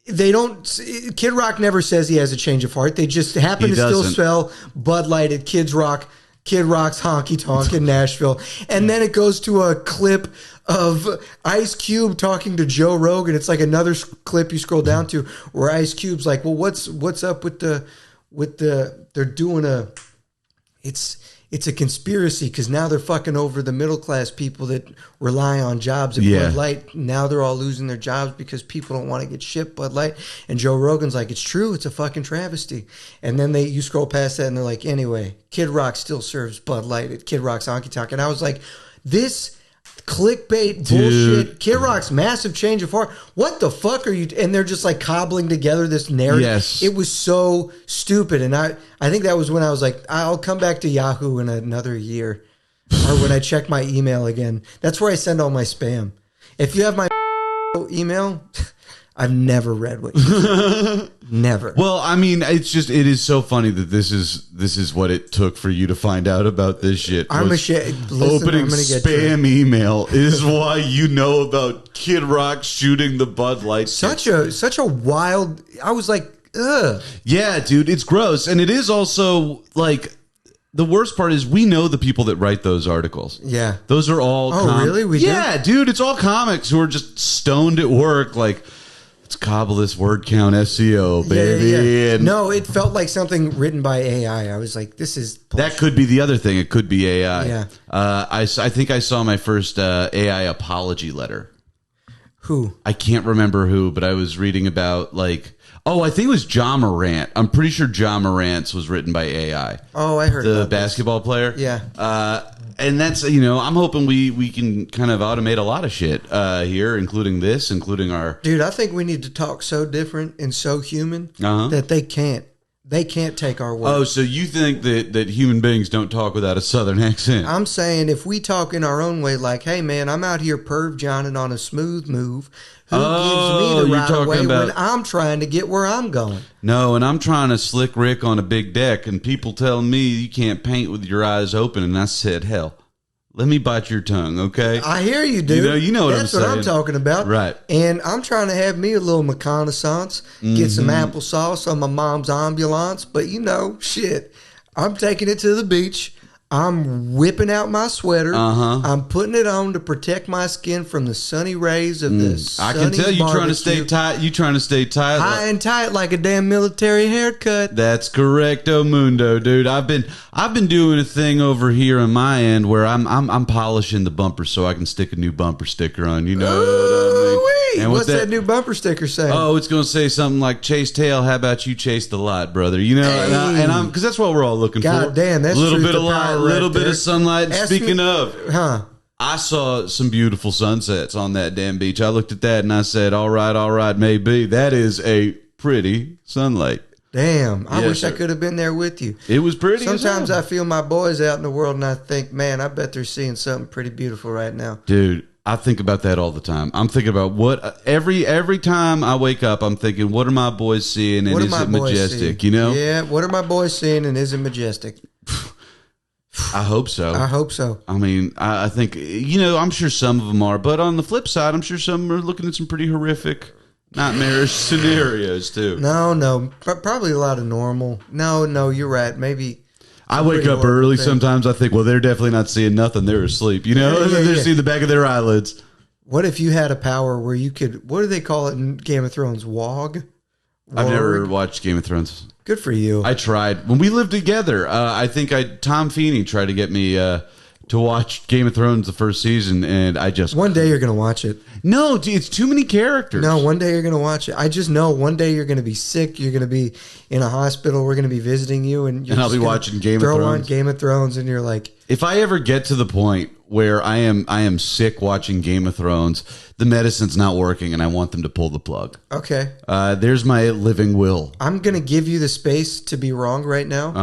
they don't. Kid Rock never says he has a change of heart. They just happen to still sell Bud Light at Kid Rock's Honky Tonk in Nashville. And then it goes to a clip of Ice Cube talking to Joe Rogan. It's like another clip you scroll down to where Ice Cube's like, well, what's up with the they're doing it's a conspiracy because now they're fucking over the middle class people that rely on jobs at Bud Light. Now they're all losing their jobs because people don't want to get shipped Bud Light. And Joe Rogan's like, it's true. It's a fucking travesty. And then you scroll past that and they're like, anyway, Kid Rock still serves Bud Light at Kid Rock's Honky Tonk. And I was like, this clickbait bullshit. Kid Rock's massive change of heart. What the fuck are you? And they're just like cobbling together this narrative. Yes. It was so stupid. And I think that was when I was like, I'll come back to Yahoo in another year, or when I check my email again. That's where I send all my spam. If you have my email, I've never read what you said. Never. Well, I mean, it is so funny that this is what it took for you to find out about this shit. Opening spam email is why you know about Kid Rock shooting the Bud Light. Such a wild. I was like, ugh. Yeah, dude, it's gross, and it is also like. The worst part is we know the people that write those articles. Yeah. Those are all really? We do? Dude, it's all comics who are just stoned at work like, let's cobble this word count SEO, baby. Yeah. And no, it felt like something written by AI. I was like, this is bullshit. That could be the other thing. It could be AI. Yeah. I think I saw my first AI apology letter. Who? I can't remember who, but I was reading about like... Oh, I think it was Ja Morant. I'm pretty sure Ja Morant's was written by AI. Oh, I heard the basketball player. Yeah. And that's, I'm hoping we can kind of automate a lot of shit here, including our... Dude, I think we need to talk so different and so human that they can't. They can't take our word. Oh, so you think that human beings don't talk without a southern accent? I'm saying if we talk in our own way, like, hey, man, I'm out here perv Johnning on a smooth move. Who gives me the right of way when I'm trying to get where I'm going? No, and I'm trying to slick Rick on a big deck, and people tell me you can't paint with your eyes open, and I said, hell, let me bite your tongue, okay? I hear you, dude. You know what That's I'm saying. That's what I'm talking about. Right. And I'm trying to have me a little reconnaissance, get some applesauce on my mom's ambulance, but shit, I'm taking it to the beach. I'm whipping out my sweater. I'm putting it on to protect my skin from the sunny rays of the sunny I can tell you barbecue. trying to stay tight. You trying to stay tight, high and tight like a damn military haircut. That's correcto mundo, dude. I've been doing a thing over here on my end where I'm polishing the bumper so I can stick a new bumper sticker on. You know what I mean? And what's that new bumper sticker saying? Oh, it's going to say something like "Chase tail." How about you chase the light, brother? You know, and I'm because that's what we're all looking for. God damn, that's a little truth bit to of light, power a little right bit there. of sunlight. And speaking of, I saw some beautiful sunsets on that damn beach. I looked at that and I said, all right, maybe that is a pretty sunlight. Damn, I wish I could have been there with you. It was pretty. Sometimes I feel my boys out in the world and I think, man, I bet they're seeing something pretty beautiful right now. Dude, I think about that all the time. I'm thinking about what every time I wake up, I'm thinking, what are my boys seeing and is it majestic? You know? Yeah, what are my boys seeing and is it majestic? I hope so. I mean, I think, you know, I'm sure some of them are, but on the flip side, I'm sure some are looking at some pretty horrific nightmarish scenarios too. No, probably a lot of normal. No, you're right. Maybe I wake up early. Sometimes I think, well, they're definitely not seeing nothing. They're asleep. You know, they're seeing the back of their eyelids. What if you had a power where you could? What do they call it in Game of Thrones? Wog. I've never watched Game of Thrones. Good for you. I tried when we lived together. I think Tom Feeney tried to get me to watch Game of Thrones the first season, and I just one day you're gonna watch it. No, it's too many characters. No, one day you're gonna watch it. I just know one day you're gonna be sick. You're gonna be in a hospital. We're gonna be visiting you, and I'll be watching Game of Thrones. Throw on Game of Thrones, and you're like, if I ever get to the point where I am sick watching Game of Thrones, the medicine's not working, and I want them to pull the plug. Okay. There's my living will. I'm gonna give you the space to be wrong right now.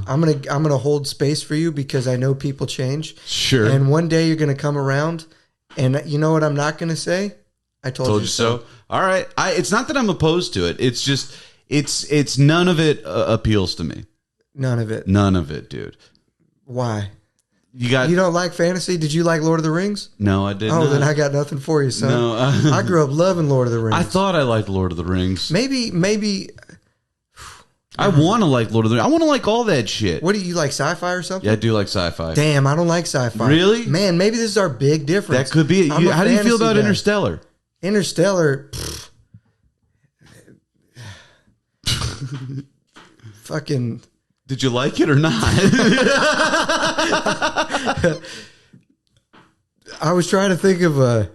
I'm gonna hold space for you because I know people change. Sure. And one day you're gonna come around, and you know what I'm not gonna say? I told you so. All right. It's not that I'm opposed to it. It's just it's none of it appeals to me. None of it. None of it, dude. Why? You don't like fantasy? Did you like Lord of the Rings? No, I didn't. Oh, then I got nothing for you, son. No, I grew up loving Lord of the Rings. I thought I liked Lord of the Rings. Maybe. I want to like Lord of the Rings. I want to like all that shit. What do you like, sci-fi or something? Yeah, I do like sci-fi. Damn, I don't like sci-fi. Really? Man, maybe this is our big difference. That could be it. How do you feel about Interstellar? Interstellar. Fucking. Did you like it or not? I was trying to think of a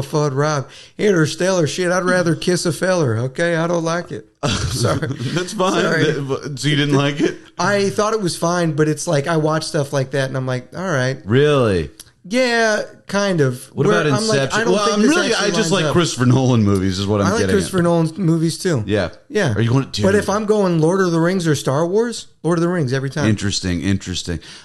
fun rhyme. Interstellar shit. I'd rather kiss a feller. Okay, I don't like it. Sorry, that's fine. Sorry. So you didn't like it? I thought it was fine, but it's like I watch stuff like that, and I'm like, all right, really? Yeah, kind of. What about Inception? I just like Christopher Nolan movies is what I'm getting at. I like Christopher Nolan movies too. Yeah. Yeah. Are you going to? But if I'm going Lord of the Rings or Star Wars, Lord of the Rings every time. Interesting.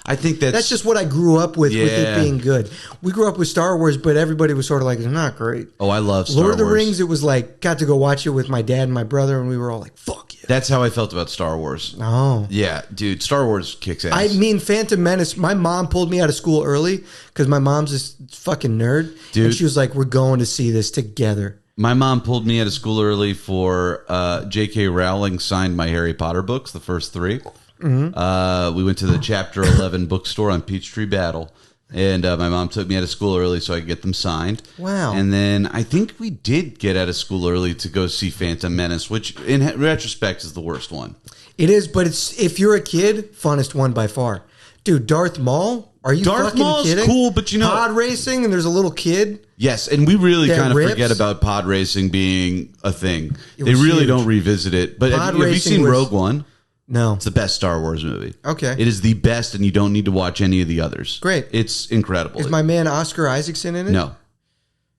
I think that's just what I grew up with it being good. We grew up with Star Wars, but everybody was sort of like, it's not great. Oh, I love Star Wars. Lord of the Rings, it was like, got to go watch it with my dad and my brother, and we were all like, fuck yeah. That's how I felt about Star Wars. Oh. Yeah, dude, Star Wars kicks ass. I mean, Phantom Menace, my mom pulled me out of school early because my mom's this fucking nerd. Dude. And she was like, we're going to see this together. My mom pulled me out of school early for J.K. Rowling signed my Harry Potter books, the first 3. Mm-hmm. We went to the Chapter 11 bookstore on Peachtree Battle. And my mom took me out of school early so I could get them signed. Wow. And then I think we did get out of school early to go see Phantom Menace, which in retrospect is the worst one. It is, but it's if you're a kid, funnest one by far. Dude, Darth Maul? Are you fucking kidding? Darth Maul's cool, but you know... Pod racing and there's a little kid? Yes, and we really kind of forget about pod racing being a thing. They really don't revisit it. But have you seen Rogue One? No. It's the best Star Wars movie. Okay. It is the best, and you don't need to watch any of the others. Great. It's incredible. Is my man Oscar Isaacson in it? No.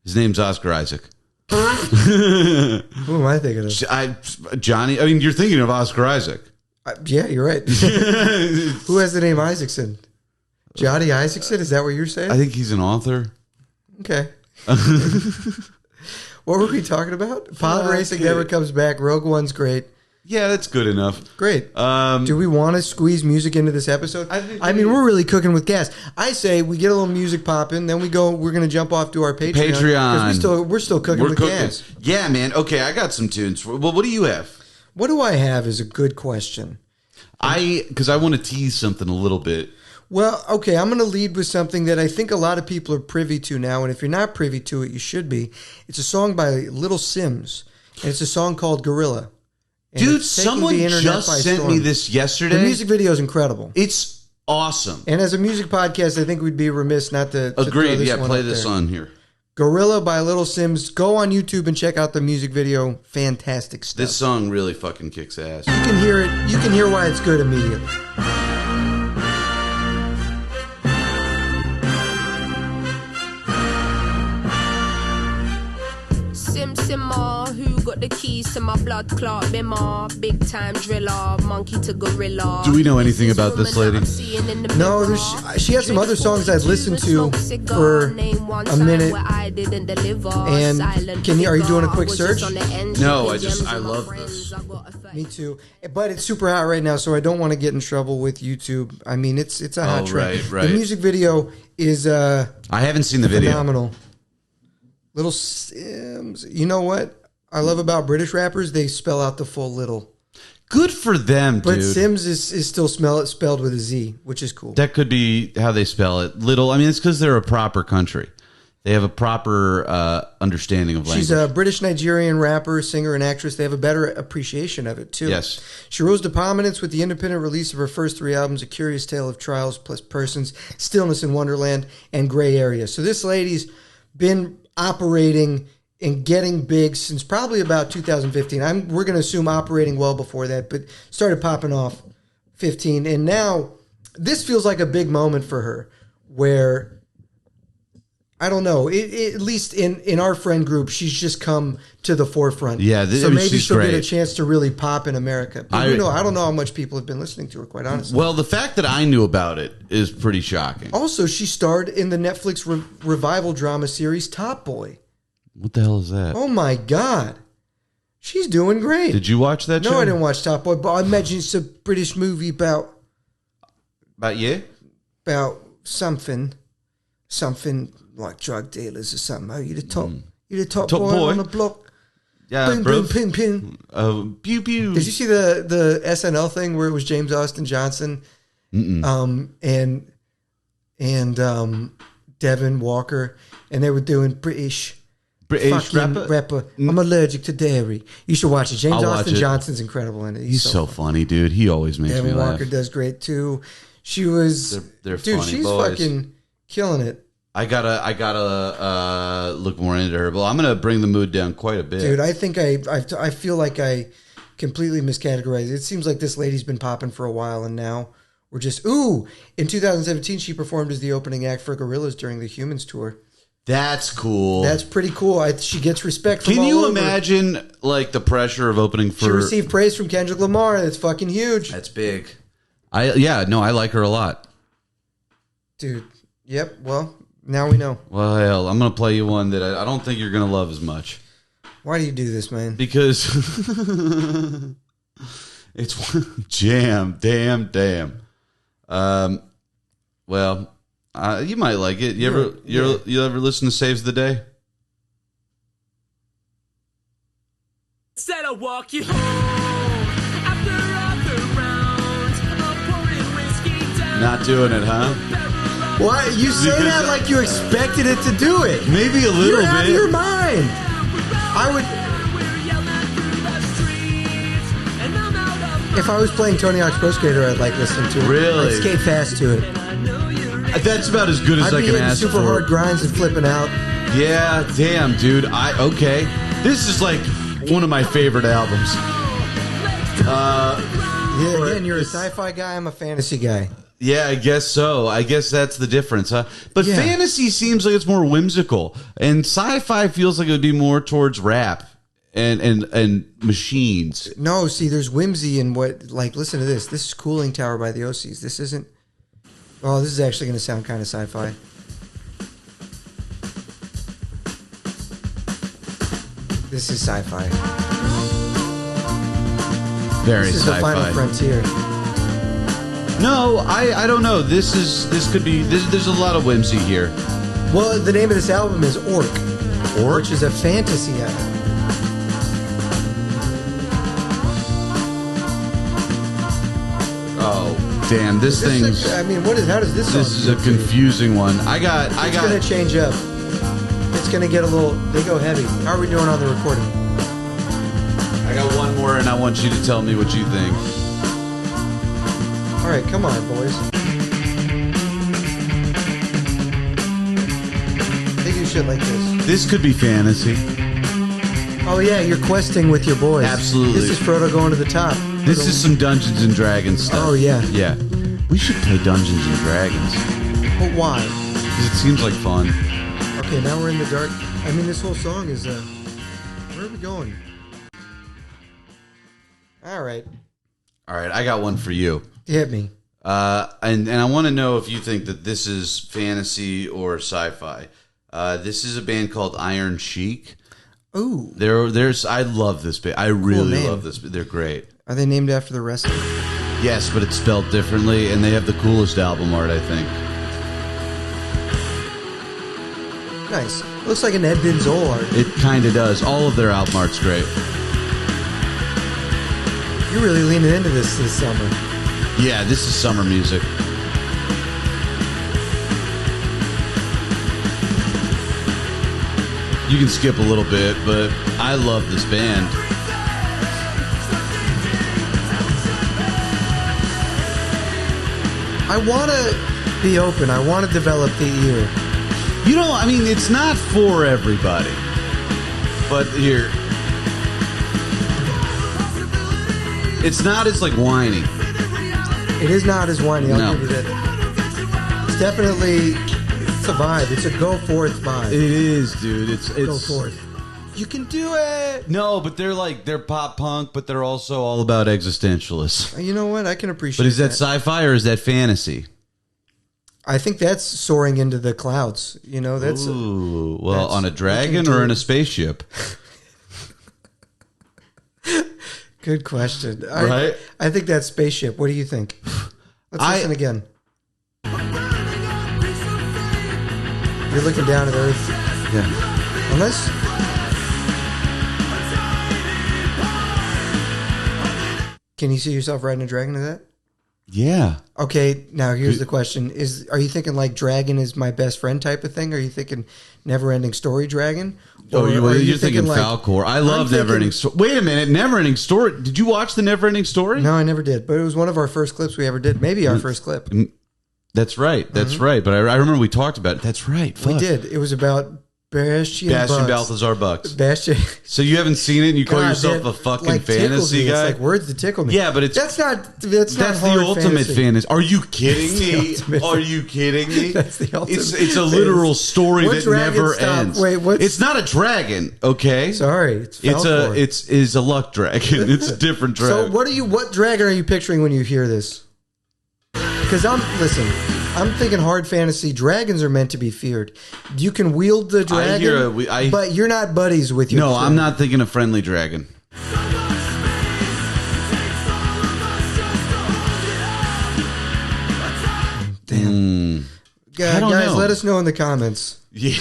His name's Oscar Isaac. Who am I thinking of? Johnny. I mean, you're thinking of Oscar Isaac. Yeah, you're right. Who has the name Isaacson? Johnny Isaacson? Is that what you're saying? I think he's an author. Okay. What were we talking about? Pod racing never comes back. Rogue One's great. Yeah, that's good enough. Great. Do we want to squeeze music into this episode? I mean, we're really cooking with gas. I say we get a little music popping, then we go. We're going to jump off to our Patreon because we're still cooking with gas. Yeah, man. Okay, I got some tunes. Well, what do you have? What do I have is a good question. Because I want to tease something a little bit. Well, okay, I'm going to lead with something that I think a lot of people are privy to now, and if you're not privy to it, you should be. It's a song by Little Sims, and it's a song called Gorilla. Dude, someone just sent me this yesterday. The music video is incredible. It's awesome. And as a music podcast, I think we'd be remiss not to Agreed. throw this Yeah, one play up this there. on here. Gorilla by Little Sims. Go on YouTube and check out the music video. Fantastic stuff. This song really fucking kicks ass. You can hear it. You can hear why it's good immediately. Simmer, who got the keys to my blood clot bimmer, big time driller, monkey to gorilla. Do we know anything about this lady? No, she has some other songs I'd listened to for a minute. And are you doing a quick search? No, I love this. Me too, but it's super hot right now, so I don't want to get in trouble with YouTube. I mean, it's a hot trend. Right. The music video is I haven't seen the video. Phenomenal. Little Sims. You know what I love about British rappers? They spell out the full little. Good for them, but dude. Sims is still spelled with a Z, which is cool. That could be how they spell it. Little. I mean, it's because they're a proper country. They have a proper understanding of language. She's a British-Nigerian rapper, singer, and actress. They have a better appreciation of it, too. Yes. She rose to prominence with the independent release of her first 3 albums, A Curious Tale of Trials plus Persons, Stillness in Wonderland, and Gray Area. So this lady's been operating and getting big since probably about 2015. We're going to assume operating well before that, but started popping off 15. And now this feels like a big moment for her where... I don't know. At least in our friend group, she's just come to the forefront. Yeah, so maybe she'll great. get a chance to really pop in America. But I don't know how much people have been listening to her, quite honestly. Well, the fact that I knew about it is pretty shocking. Also, she starred in the Netflix revival drama series Top Boy. What the hell is that? Oh, my God. She's doing great. Did you watch that show? No, I didn't watch Top Boy, but I imagine it's a British movie about... About you? About something like drug dealers or something. Oh, you the top boy on the block. Yeah, boom, bro. boom, pin, pin. Pew, pew. Did you see the SNL thing where it was James Austin Johnson, and Devin Walker, and they were doing British rapper. I'm allergic to dairy. You should watch it. James Austin Johnson's incredible in it. He's so funny, dude. He always makes Devin me laugh. Walker does great too. She was, they're dude. funny She's boys. fucking killing it. I gotta look more into her. Well, I'm gonna bring the mood down quite a bit, dude. I think I feel like I completely miscategorized. It seems like this lady's been popping for a while, and now we're just In 2017, she performed as the opening act for Gorillaz during the Humans tour. That's cool. That's pretty cool. She gets respect from Can all you over. imagine like the pressure of opening for? She received praise from Kendrick Lamar. That's fucking huge. That's big. I like her a lot, dude. Yep. Well. Now we know. Well, hell, I'm going to play you one that I don't think you're going to love as much. Why do you do this, man? Because it's jam. Damn. Well, you might like it. You ever listen to Saves the Day? Said I'll walk you home after other rounds of pouring whiskey down. Not doing it, huh? Why you say that like you expected it to do it? Maybe a little bit. Out of your mind. I would. If I was playing Tony Hawk's Pro Skater, I'd like listening to it. Really? I'd skate fast to it. That's about as good as I can ask for. Super hard grinds and flipping out. Yeah, damn, dude. Okay. This is like one of my favorite albums. Yeah, again, you're a sci-fi guy. I'm a fantasy guy. Yeah, I guess so. I guess that's the difference, huh? But fantasy seems like it's more whimsical, and sci-fi feels like it would be more towards rap and machines. No, see, there's whimsy in what. Like, listen to this. This is Cooling Tower by the OCs. This isn't. Oh, this is actually going to sound kind of sci-fi. This is sci-fi. Very this is sci-fi. The Final Frontier. No, I don't know. This could be. There's a lot of whimsy here. Well, the name of this album is Orc, which is a fantasy album. Oh, damn! This thing's. I mean, how does this? This is a confusing one. It's gonna change up. It's gonna get a little. They go heavy. How are we doing on the recording? I got one more, and I want you to tell me what you think. All right, come on, boys. They do do shit like this. This could be fantasy. Oh yeah, you're questing with your boys. Absolutely. This is Frodo going to the top. This is some Dungeons and Dragons stuff. Oh yeah. Yeah. We should play Dungeons and Dragons. But why? Because it seems like fun. Okay, now we're in the dark. I mean, this whole song is. Where are we going? All right. All right, I got one for you. Hit me. And I want to know if you think that this is fantasy or sci-fi. This is a band called Iron Chic. Ooh. There's I love this band. I really name. love this. They're great. Are they named after the wrestler? Yes, but it's spelled differently, and they have the coolest album art, I think. Nice. Looks like an Ed Binzol art. It kind of does. All of their album art's great. You're really leaning into this summer. Yeah, this is summer music. You can skip a little bit, but I love this band. I want to be open. I want to develop the ear. You know, I mean, it's not for everybody. But here, it's not as like whiny. It is not as whiny. I'll No. give you that. It's definitely it's a vibe. It's a go forth vibe. It is, dude. It's Go forth. You can do it. No, but they're pop punk, but they're also all about existentialists. You know what? I can appreciate. But is that sci-fi or is that fantasy? I think that's soaring into the clouds. You know, that's Ooh, well, that's on a dragon looking or in a to- spaceship? good question. Right? I think that's spaceship. What do you think? Let's listen again. You're looking down at Earth. Yeah. Unless can you see yourself riding a dragon to that? Yeah. Okay, now here's the question: are you thinking like dragon is my best friend type of thing? Are you thinking never ending story dragon? Oh, are you're thinking like, Falcor. I love thinking- Never Ending Story. Wait a minute, Never Ending Story. Did you watch the Never Ending Story? No, I never did, but it was one of our first clips we ever did. Maybe our first clip. That's right. That's right. But I remember we talked about it. That's right. We Fuck. did. It was about Bastian Balthazar Bucks. Bastian. So you haven't seen it and you call God, yourself that, a fucking like, tickles fantasy me. guy? It's like words that tickle me. Yeah, but that's not that's the hard ultimate fantasy. Are you kidding That's the me? ultimate Are you kidding me? That's the ultimate It's a literal story What that dragon never stop? ends. Wait, what's- It's not a dragon, okay? Sorry, it's Falcor. It's a luck dragon. It's a different dragon. So what dragon are you picturing when you hear this? Because I'm thinking hard fantasy. Dragons are meant to be feared. You can wield the dragon, but you're not buddies with your No, dragon. I'm not thinking a friendly dragon. Damn. I don't Guys, know. let us know in the comments. Yeah.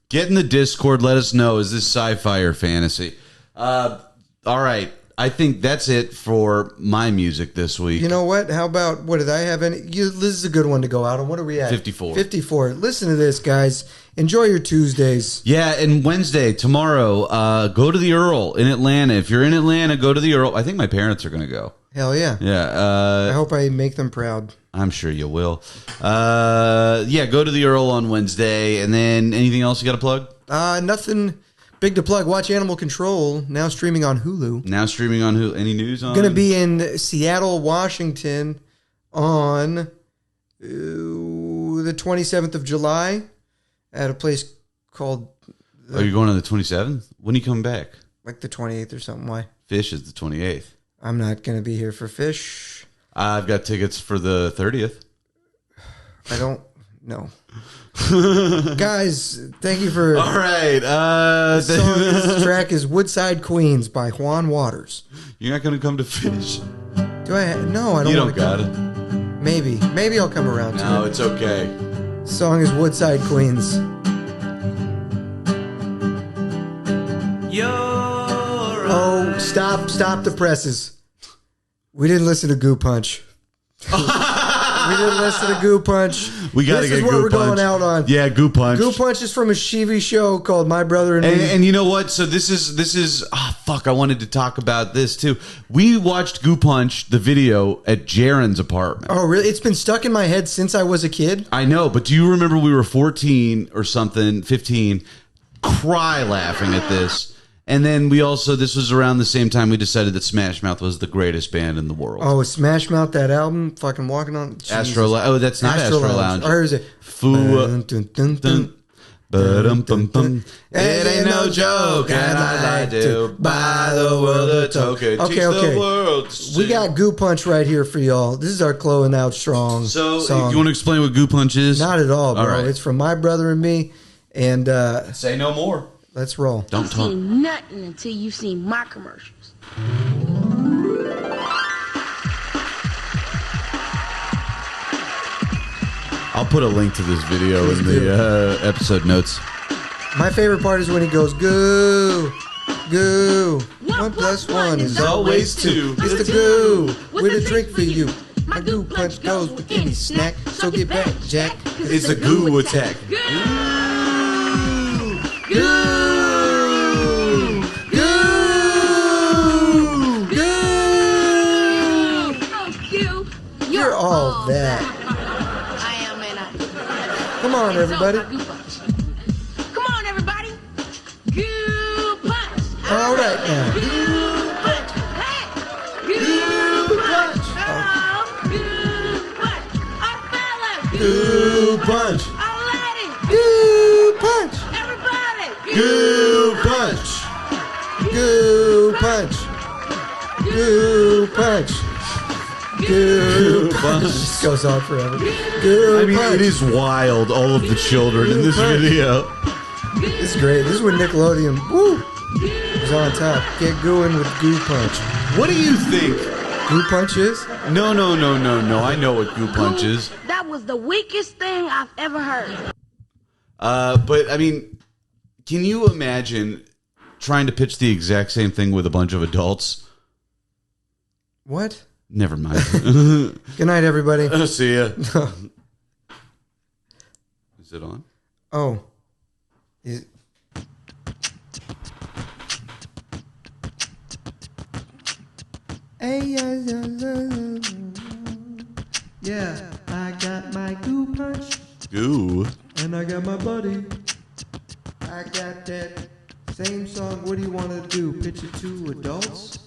Get in the Discord. Let us know. Is this sci-fi or fantasy? All right. I think that's it for my music this week. You know what? How about, what did I have any? This is a good one to go out on. What are we at? 54. 54. Listen to this, guys. Enjoy your Tuesdays. Yeah, and Wednesday, tomorrow, go to the Earl in Atlanta. If you're in Atlanta, go to the Earl. I think my parents are going to go. Hell yeah. Yeah. I hope I make them proud. I'm sure you will. Yeah, go to the Earl on Wednesday. And then anything else you got to plug? Nothing big to plug. Watch Animal Control, now streaming on Hulu. Now streaming on who? Any news on? Going to be in Seattle, Washington on the 27th of July at a place called Are you going on the 27th? When are you coming back? like the 28th or something. Why? Fish is the 28th. I'm not going to be here for Fish. I've got tickets for the 30th. I don't know. Guys, thank you for... All right. This track is Woodside Queens by Juan Waters. You're not going to come to Fish. Do I? No, I don't. You wanna don't got come. it. Maybe I'll come around to No, it. it's okay. Song is Woodside Queens. Oh, stop the presses. We didn't listen to Goo Punch. We didn't listen to Goo Punch. We got to This get is what Goo we're Punch. going out on. Yeah, Goo Punch. Goo Punch is from a TV show called My Brother and Me. And you know what? So this is fuck. I wanted to talk about this too. We watched Goo Punch the video at Jaren's apartment. Oh, really? It's been stuck in my head since I was a kid. I know, but do you remember we were 14 or something, 15, cry laughing at this? And then this was around the same time we decided that Smash Mouth was the greatest band in the world. Oh, Smash Mouth, that album, fucking Walking on... Astro Lounge. Oh, that's not Astro Lounge. Or is it? Foo. Dun, dun, dun. Ba-dum-bum-bum. It ain't no joke, and I'd like to buy the world a token. Okay, Teach okay. the world to sing. We got Goo Punch right here for y'all. This is our closing out strong So, song. you want to explain what Goo Punch is? Not at all, bro. All right. It's from My Brother and Me, and Say no more. let's roll. Don't talk. Seen nothing until you seen my commercials. I'll put a link to this video in the episode notes. My favorite part is when he goes, Goo, Goo. 1 + 1 is always 2. It's the Goo with a drink for you. My Goo Punch goes with any snack, so get back, Jack. It's a Goo attack. Goo, Goo, Goo. You're all that. I am, and I. Come on, everybody. Come on, everybody. Goo Punch. All right now. Goo Punch. Hey. Goo Punch. Oh, Goo Punch. Our fellas. Goo Punch. Our ladies. Goo Punch. Everybody. Goo Punch. Goo Punch. Goo Punch. Goo Punch. This goes on forever. Goo I mean, Punch. it is wild, all of the children in this Punch. video. It's great. This is when Nickelodeon was on top. Get gooing with Goo Punch. What do you think? Goo Punch is? No. I know what Goo Punch is. That was the weakest thing I've ever heard. But, I mean, can you imagine trying to pitch the exact same thing with a bunch of adults? What? Never mind. Good night, everybody. See ya. Is it on? Oh. Is- Hey, yeah, I got my Goo Punch, Goo. and I got my buddy. I got that same song. What do you want to do? Pitch it to adults?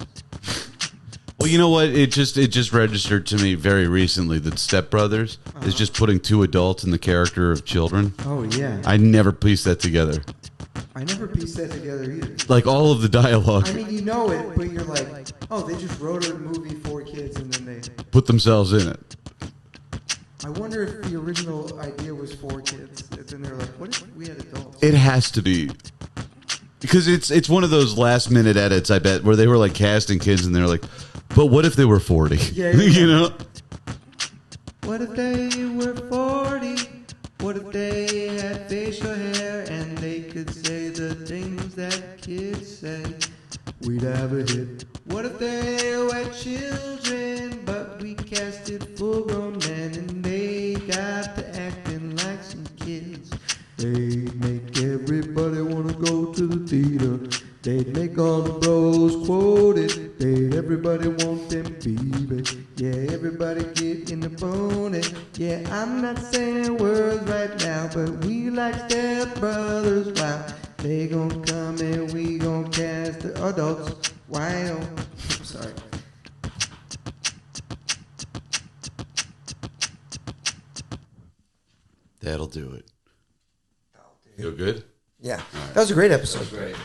Well, you know what? It just registered to me very recently that Step Brothers is just putting two adults in the character of children. Oh, yeah. I never pieced that together. I never pieced that together either. Like all of the dialogue I mean, you know it, but you're like, oh, they just wrote a movie for kids and then they... put themselves in it. I wonder if the original idea was for kids. And then they're like, what if we had adults? It has to be. Because it's one of those last minute edits, I bet, where they were like casting kids and they're like, but what if they were 40? Yeah. You know? What if they were 40? What if they had facial hair and they could say the things that kids say? We'd have a hit. What if they were children, but we casted full-grown men and they got to acting like some kids? They'd make everybody wanna go to the theater. They'd make all the bros quote it. They'd everybody want them baby. Yeah, everybody get in the bonnet. Yeah, I'm not saying words right now, but we like Step Brothers. Wow, they gon' come and we gon' cast the adults. Wow. I'm sorry. That'll do it. Feel good? Yeah, that was a great episode. Great.